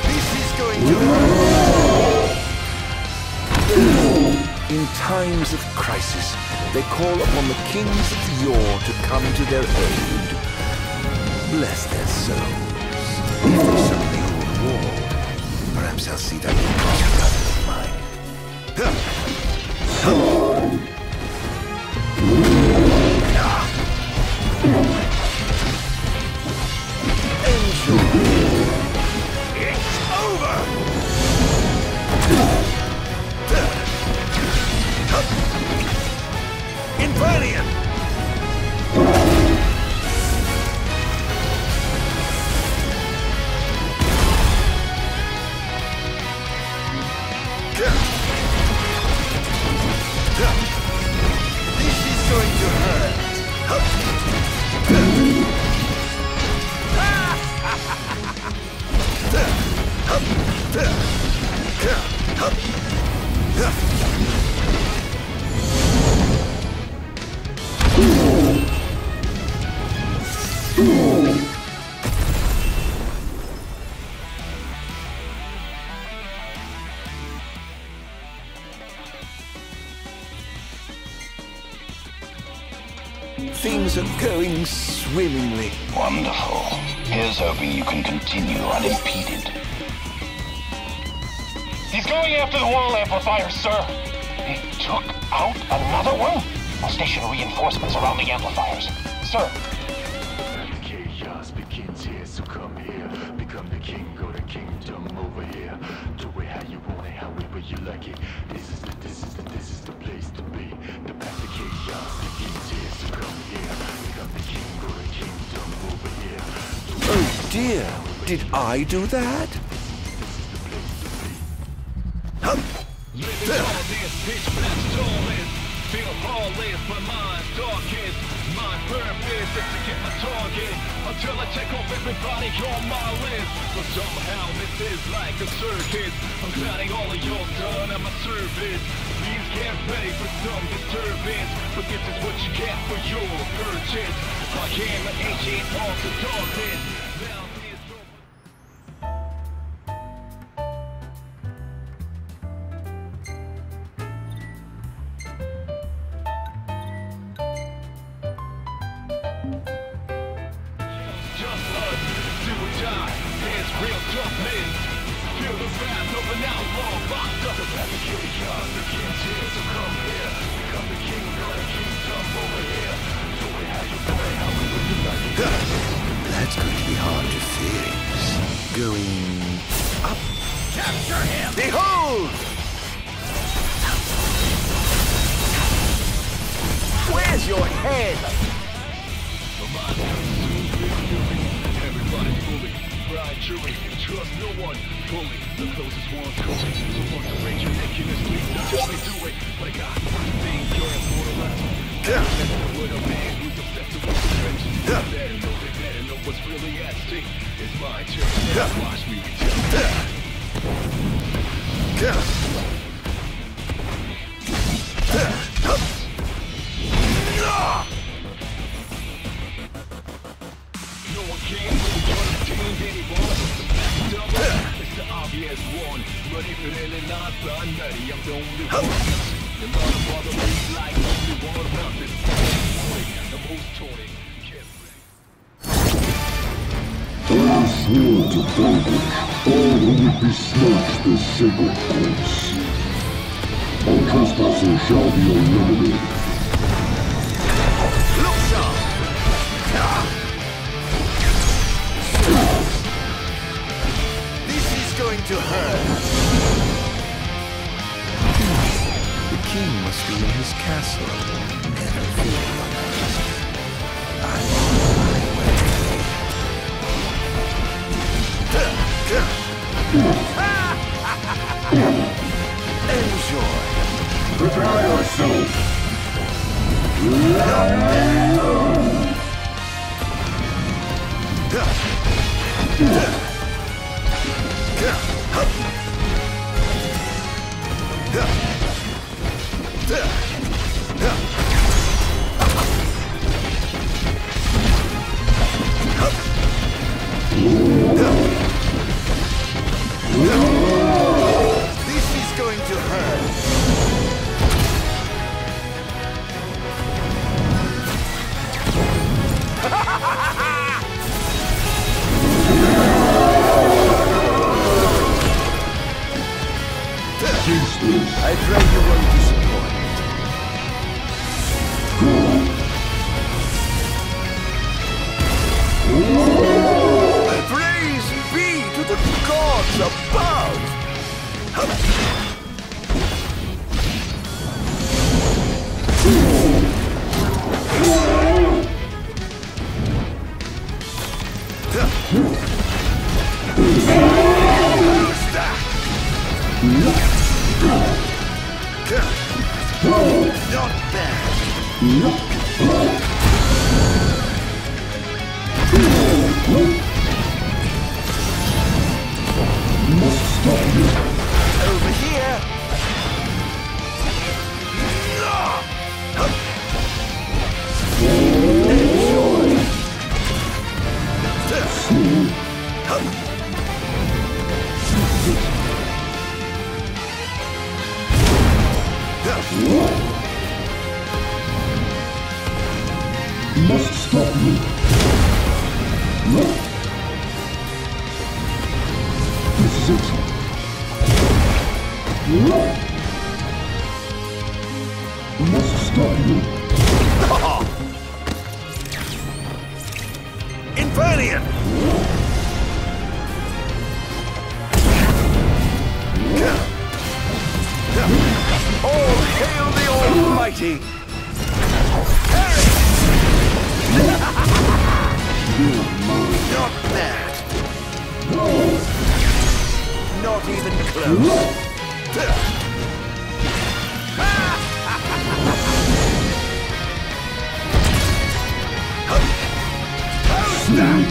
This is going to hurt! In times of crisis, they call upon the kings of yore to come to their aid. Bless their souls. If they suddenly hold war, perhaps I'll see that rather than mine. Enjoy. It's over! Invernian! This is going to hurt. Things are going swimmingly. Wonderful. Here's hoping you can continue unimpeded. He's going after the wall amplifiers, sir. He took out another one? I'll station reinforcements around the amplifiers. Sir. Chaos begins here, so come here. Become the king, go to kingdom over here. Do it how you want it, however you like it. This is the place to be. The path to chaos begins here, so come here. Become the king, go to kingdom over here. Oh dear, did I do that? Living all this pitch black stolen. Feel heartless, my mind's darkest. My purpose is to get my target until I check off everybody on my list. But somehow this is like a circus. I'm counting all of your done at my service. Please get ready for some disturbance, but this is what you get for your purchase. I am an agent of the darkness. That's going to be hard to fix. Going up. Capture him! Behold! Where's your head? Everybody's fully fried chewing. Trust no one fully. The closest one's coming. So once I raise your neck in this sleep, tell me do it. But I got think you're for the last. With a man who's obsessed with the trenches. They better know what's really at stake. It's my turn. Watch me retell. No one can really contain anymore. It's the obvious one. But if it ain't not I'm ready. I'm the only one. The mother bother me like only one about this. The most torn. I swore to vanquish all who would besmirch the sacred course. All trespassers shall be eliminated. Look sharp! This is going to hurt. The king must be in his castle. Never fear. I'm on my way. Enjoy. Prepare yourself. This is going to hurt. I pray you won't disappoint. Praise be to the gods above! Who's that? Not bad. Must stop you. Over here. stop me. No. This is it. No. I must stop you. Infernian! All hail the Almighty! Not bad. Not even close. How's that?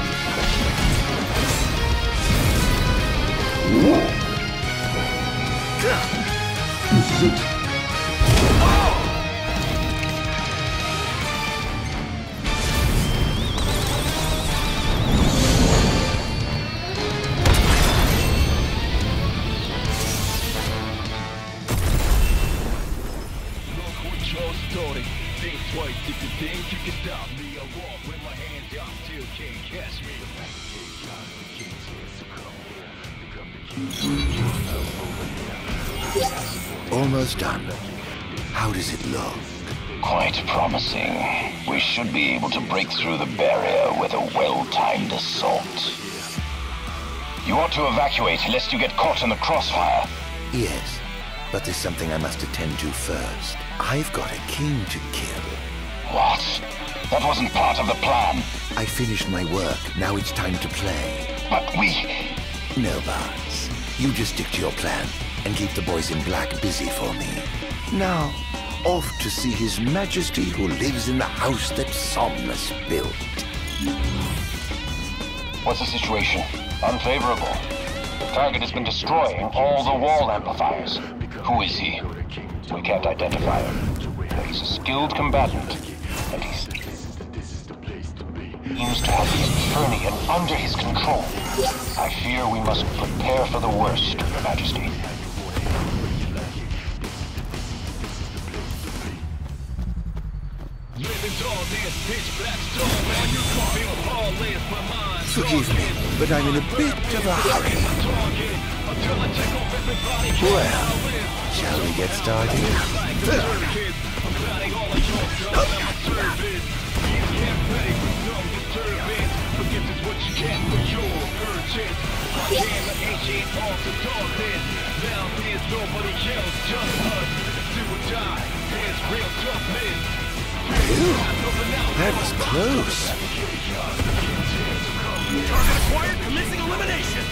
This is it. Almost done. How does it look? Quite promising. We should be able to break through the barrier with a well-timed assault. You ought to evacuate lest you get caught in the crossfire. Yes, but there's something I must attend to first. I've got a king to kill. What? That wasn't part of the plan. I finished my work. Now it's time to play. But we... No buts. You just stick to your plan and keep the boys in black busy for me. Now, off to see His Majesty who lives in the house that Somnus built. What's the situation? Unfavorable. The target has been destroying all the wall amplifiers. Who is he? We can't identify him. But he's a skilled combatant, and he seems to have the Infernian under his control. I fear we must prepare for the worst, Your Majesty. Forgive me, but I'm in a bit of a hurry. Well, shall we get started? Ooh, that was close. Target acquired, commencing elimination!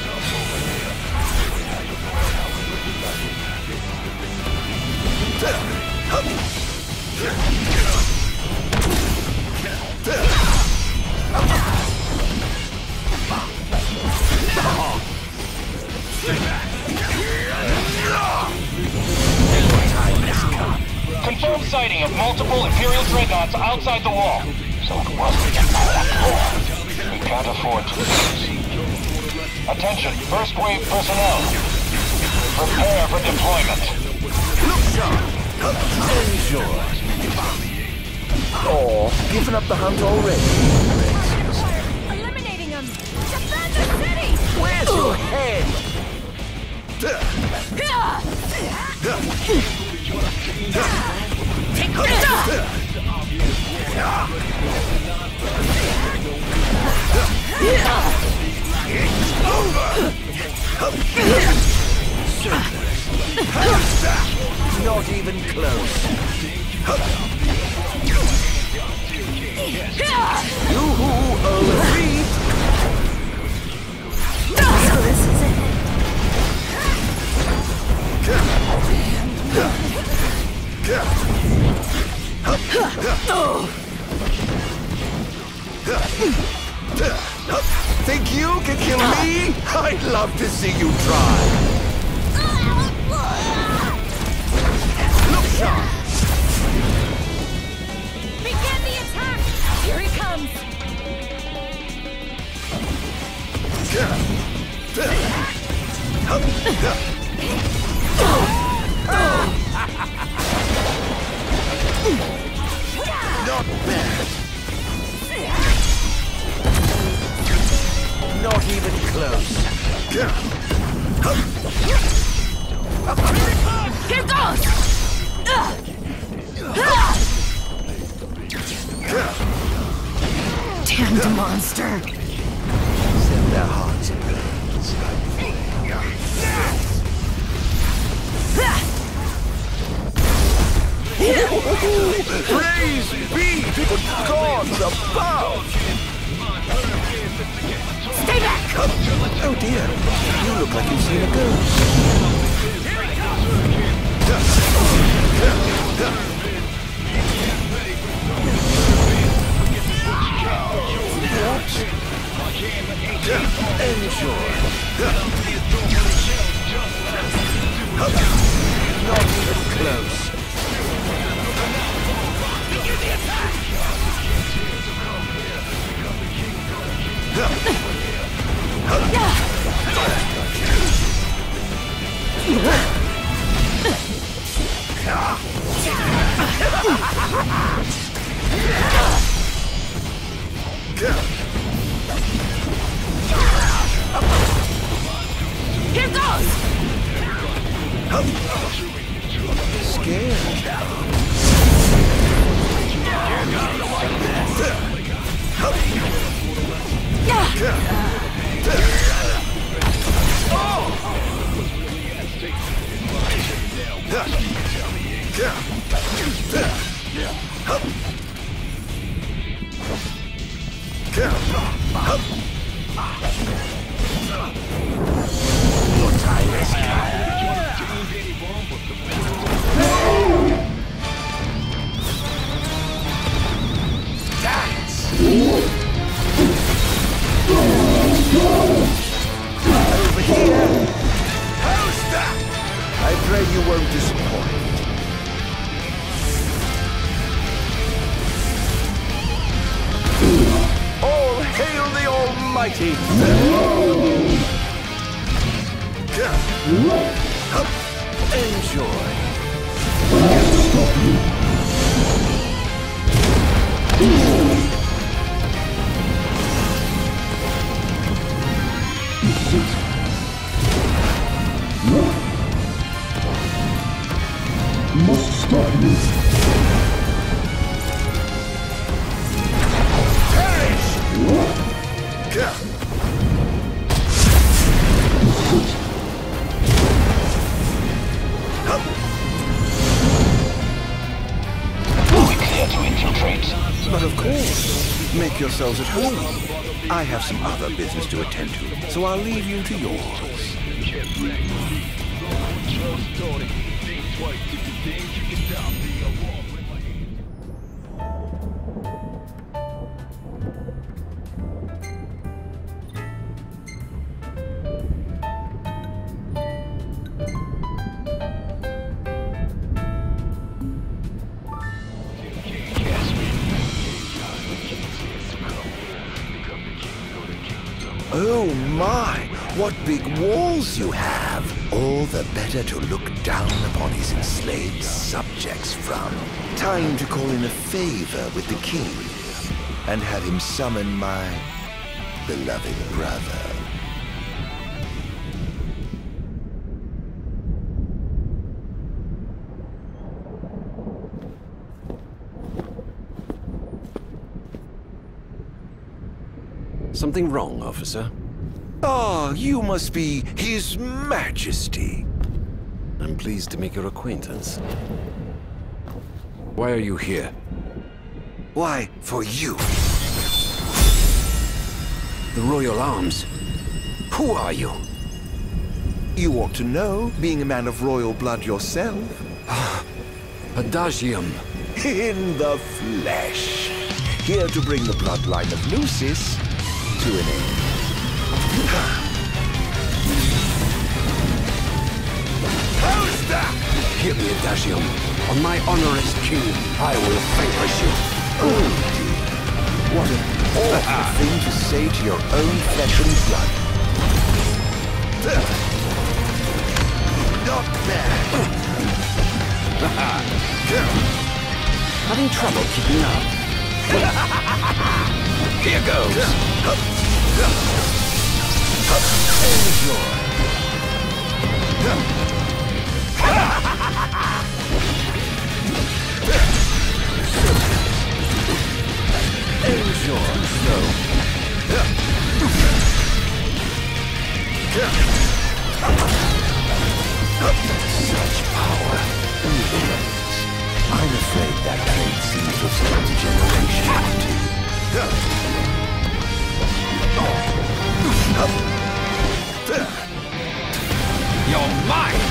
Confirmed sighting of multiple Imperial dreadnoughts outside the wall. So it wasn't just that door. We can't afford to lose. Attention, first wave personnel. Prepare for deployment. Enjoy. Or given up the hunt already. Eliminating them! Defend the city! Where's your head? Take this! Not even close. You who owe a treat. So this is it. Think you can kill me? I'd love to see you try. Look sharp. Begin the attack! Here he comes! Not bad. even close. Here goes! Damned monster! Set their hearts ablaze. Praise be to the gods above! Stay back! Oh dear, you look like you've seen a ghost. Enjoy. Not even close. Begin the attack! Here goes! Scared. Your time is Over here! How's that? I pray you won't disappoint. all hail the Almighty! Enjoy. Must stop you. Perish! Are we clear to infiltrate? But of course. Make yourselves at home. I have some other business to attend to, so I'll leave you to yours. Oh my, what big walls you have! All the better to look down upon his enslaved subjects from. Time to call in a favor with the king, and have him summon my beloved brother. Something wrong, officer? Ah, you must be His Majesty. I'm pleased to make your acquaintance. Why are you here? Why, for you. The Royal Arms. Who are you? You ought to know, being a man of royal blood yourself. Adagium. In the flesh. Here to bring the bloodline of Lucis to an end. How's that? Give me Adagium. On my honor as king, I will vanquish you. Oh dear. What an awful thing to say to your own flesh and blood. Not bad. Having trouble keeping up. Here goes. Such power. I'm afraid that trait seems to start degeneration. You're mine!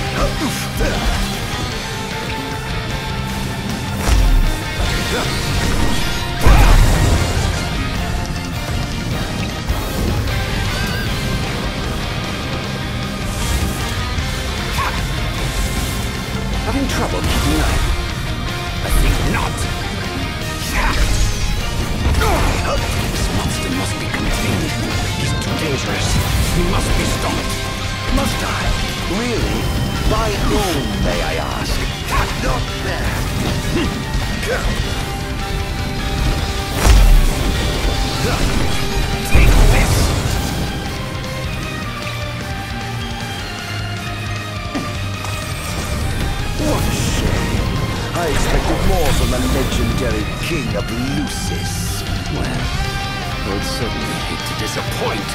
Having trouble keeping up? I think not. This monster must be contained. He's too dangerous. He must be stopped. Must I? Really? By whom, may I ask? Not bad. Take this! What a shame. I expected more from the legendary King of Lucis. Well, I would certainly hate to disappoint.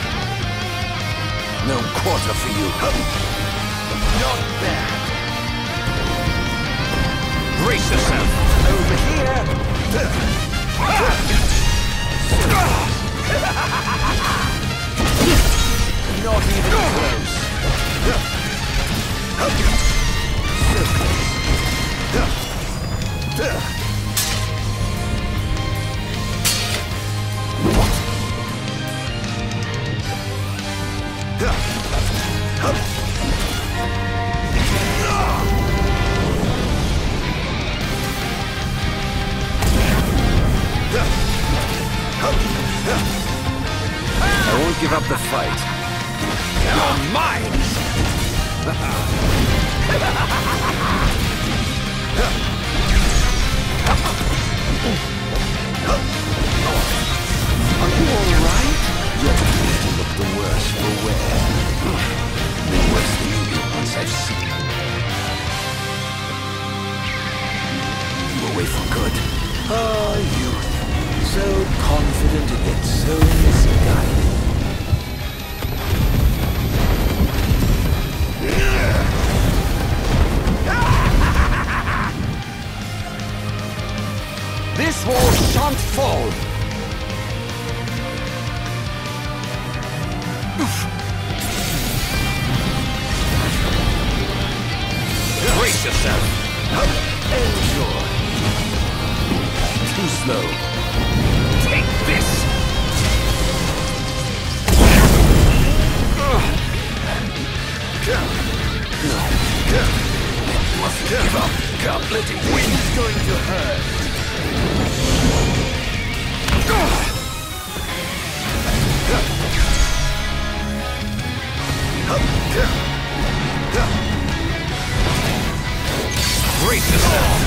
No quarter for you. Not bad. Brace yourself! Over here! Not even close. I won't give up the fight. You're mine! Are you alright? You're beginning to look the worse for wear. No worse than you do once I've seen you. You away for good. Ah, youth. So confident and yet so misguided. This wall shan't fall! Brace yourself! Enjoy. Too slow. Take this! Must give up. Can't let him win. It's going to hurt. Brace yourself!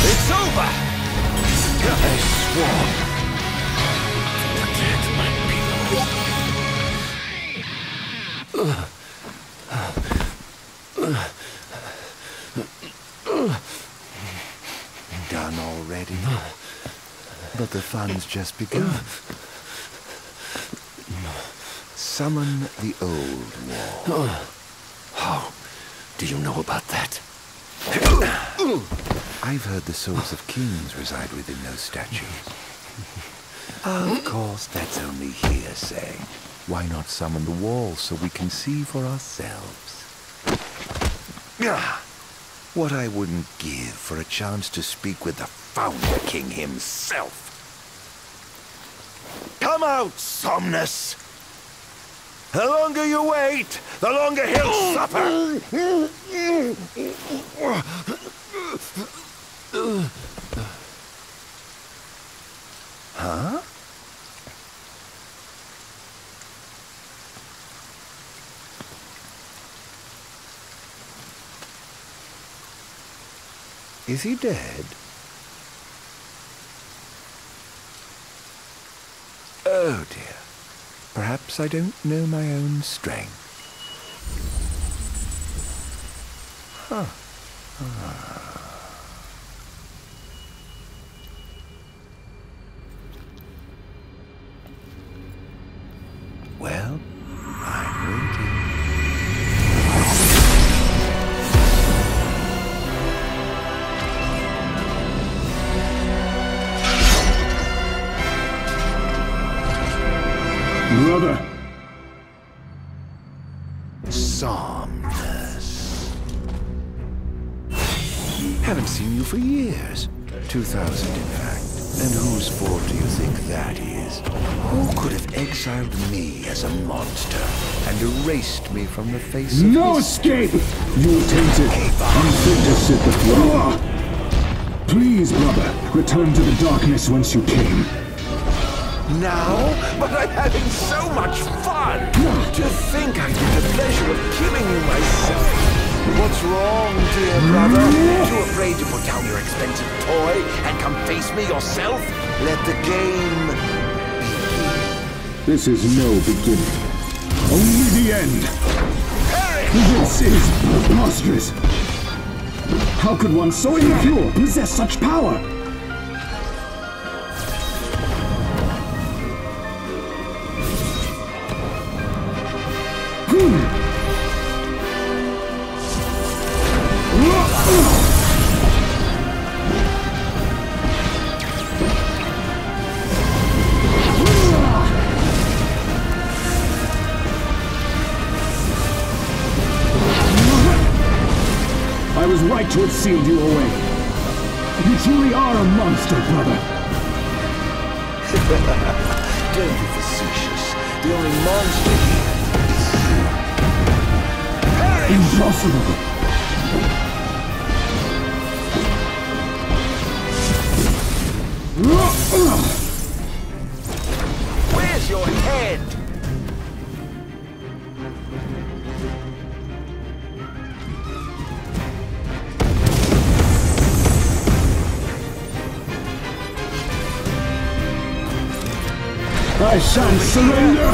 It's over! I swore. Protect my people. Done already? But the fun's just begun. Summon the old wall. How do you know about that? I've heard the souls of kings reside within those statues. Of course, that's only hearsay. Why not summon the wall so we can see for ourselves? What I wouldn't give for a chance to speak with the Founder King himself. Come out, Somnus! The longer you wait, the longer he'll suffer! Huh? Is he dead? Oh dear. Perhaps I don't know my own strength. Huh. Well, I'm waiting. Brother! Somnus. Haven't seen you for years. 2000, in fact. And whose fault do you think that is? Who could have exiled me as a monster and erased me from the face of No escape! You tainted, unfit to sit the throne. Please, brother, return to the darkness whence you came. Now? But I'm having so much fun! To think I get the pleasure of killing you myself! What's wrong, dear brother? Too afraid to put down your expensive toy and come face me yourself? Let the game begin. This is no beginning. Only the end. This is preposterous. How could one so impure possess such power? I was right to have sealed you away. You truly are a monster, brother. Don't be facetious. The only monster here is impossible. Where's your head? I shan't surrender!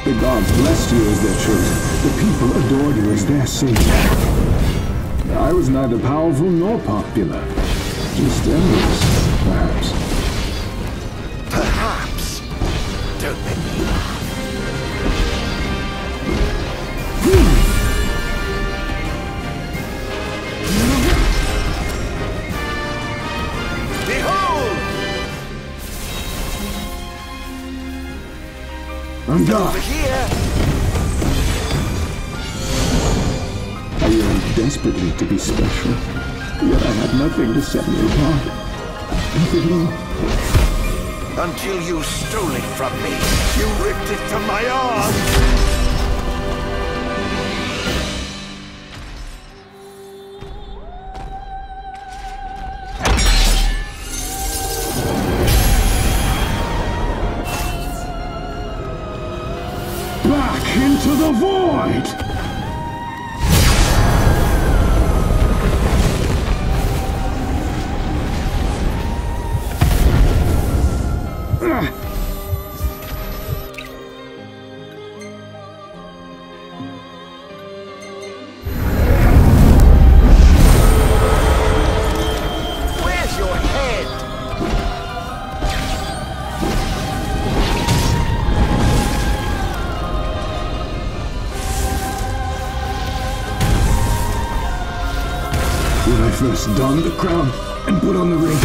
The gods blessed you as their chosen. The people adored you as their savior. I was neither powerful nor popular. Just envious, perhaps. Perhaps. Don't make me laugh. I'm done. Over here. I yearned desperately to be special, yet I had nothing to set me apart. Nothing. Until you stole it from me. You ripped it from my arm. Into the void! Where's your head? When I first donned the crown and put on the ring,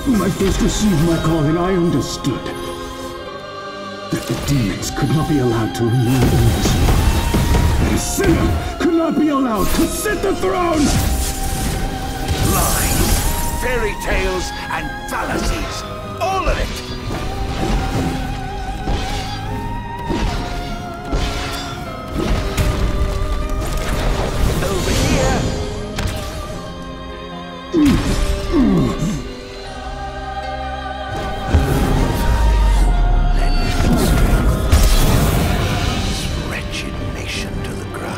when I first received my calling, I understood that the demons could not be allowed to remain invisible. Sinner could not be allowed to sit the throne! Lies, fairy tales, and fallacies. All of it! Over here! This wretched nation to the ground.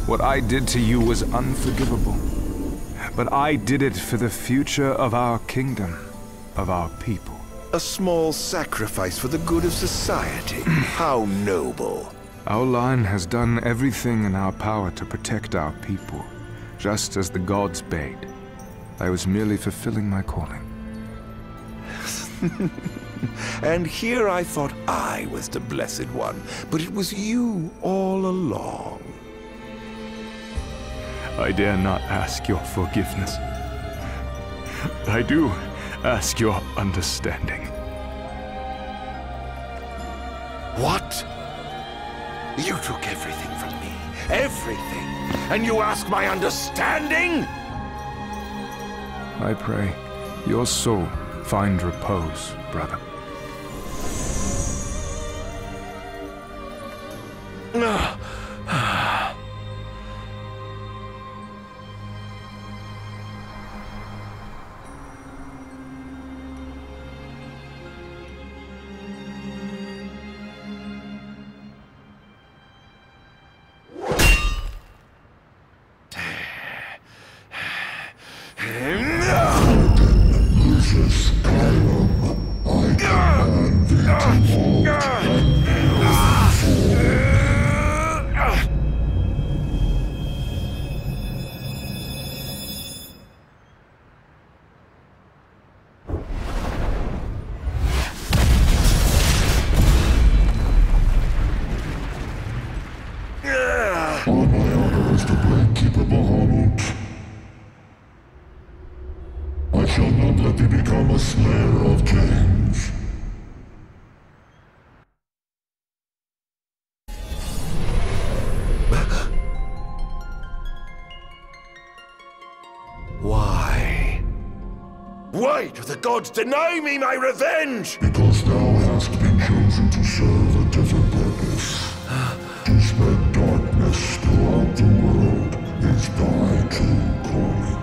What I did to you was unforgivable. But I did it for the future of our kingdom, of our people. A small sacrifice for the good of society. How noble. Our line has done everything in our power to protect our people, just as the gods bade. I was merely fulfilling my calling. And here I thought I was the Blessed One, but it was you all along. I dare not ask your forgiveness. I do ask your understanding. What? You took everything from me. Everything. And you ask my understanding? I pray your soul find repose, brother. Why do the gods deny me my revenge? Because thou hast been chosen to serve a different purpose. To spread darkness throughout the world is thy true calling.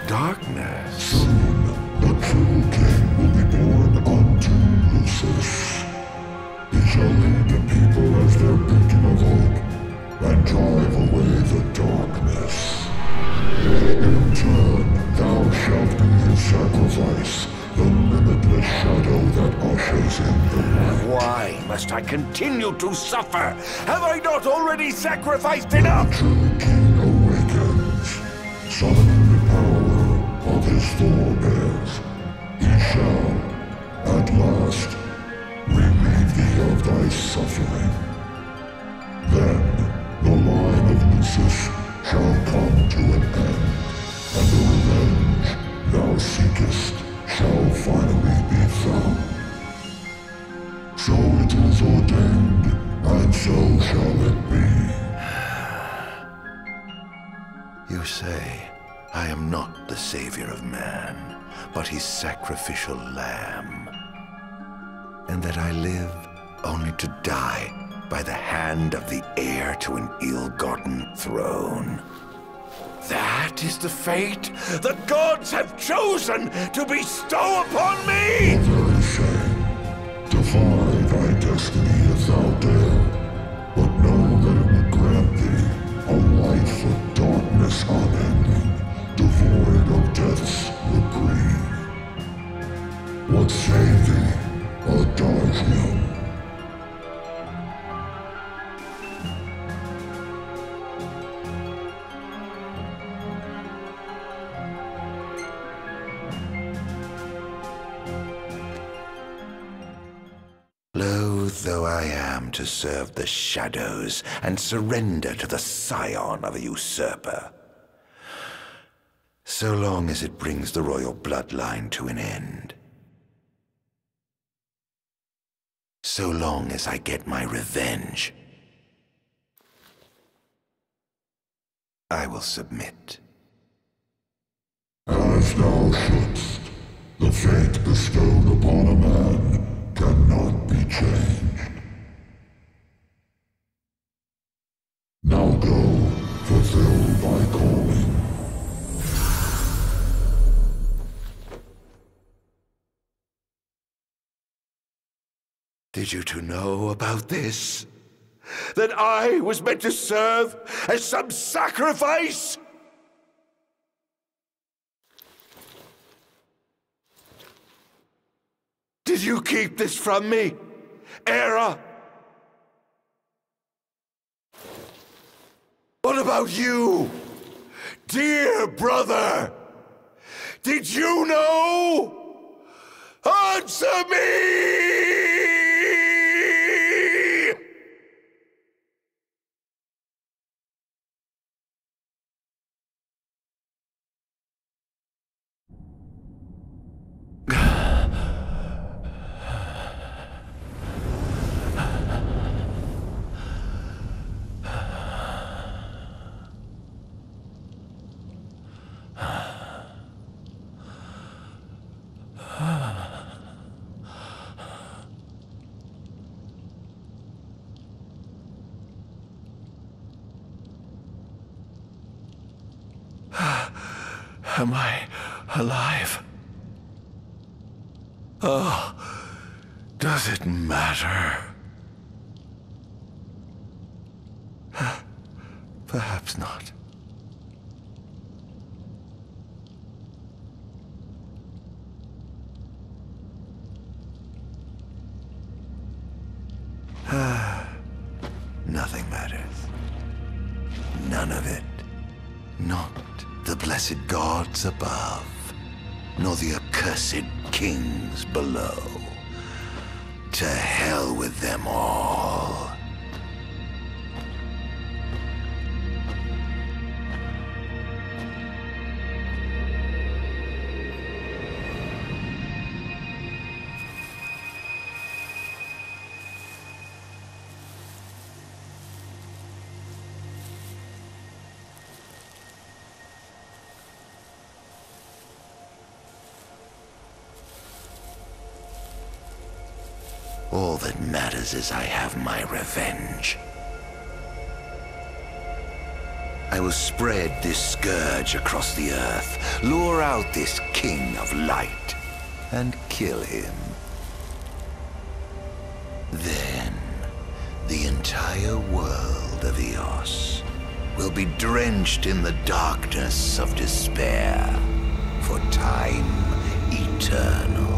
Darkness? Soon, the true king will be born unto Lucis. He shall lead the people as their beacon of hope, and drive away the darkness. In turn, thou shalt be his sacrifice, the limitless shadow that ushers in the light. Why must I continue to suffer? Have I not already sacrificed enough? The true king awakens, summoning the power of his forebears. He shall, at last, relieve thee of thy suffering. Then, the line of Lucis shall come to an end, and the revenge thou seekest shall finally be found. So it is ordained, and so shall it be. You say I am not the savior of man, but his sacrificial lamb, and that I live only to die by the hand of the heir to an ill-gotten throne. That That is the fate the gods have chosen to bestow upon me! A very shame. Defy thy destiny if thou dare, but know that it will grant thee a life of darkness unending, devoid of death's reprieve. What say thee, Ardyn? Loath though I am to serve the shadows and surrender to the scion of a usurper, so long as it brings the royal bloodline to an end. So long as I get my revenge, I will submit. As thou shouldst, the fate bestowed upon a man cannot be changed. Now go, fulfill thy calling. Did you two know about this? That I was meant to serve as some sacrifice? Did you keep this from me, Era? What about you, dear brother? Did you know? Answer me! Am I alive? Oh, does it matter? Perhaps not. Nothing matters. None of it. Not the blessed gods above, nor the accursed kings below. To hell with them all. All that matters is I have my revenge. I will spread this scourge across the earth, lure out this king of light, and kill him. Then, the entire world of Eos will be drenched in the darkness of despair for time eternal.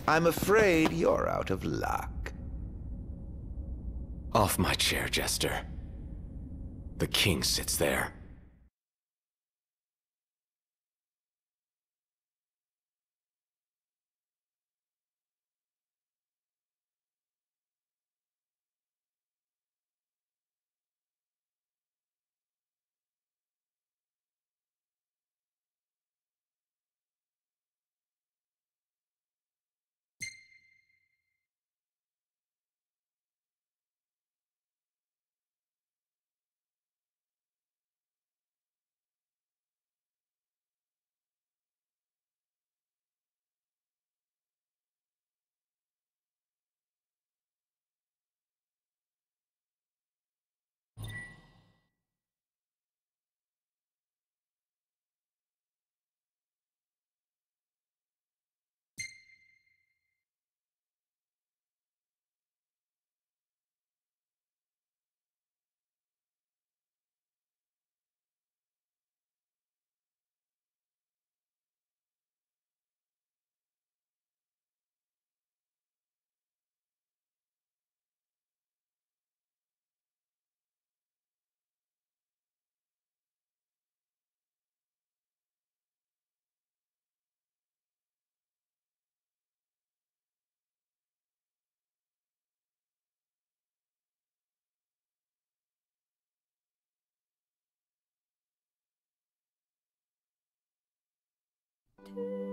I'm afraid you're out of luck. Off my chair, Jester. The king sits there. To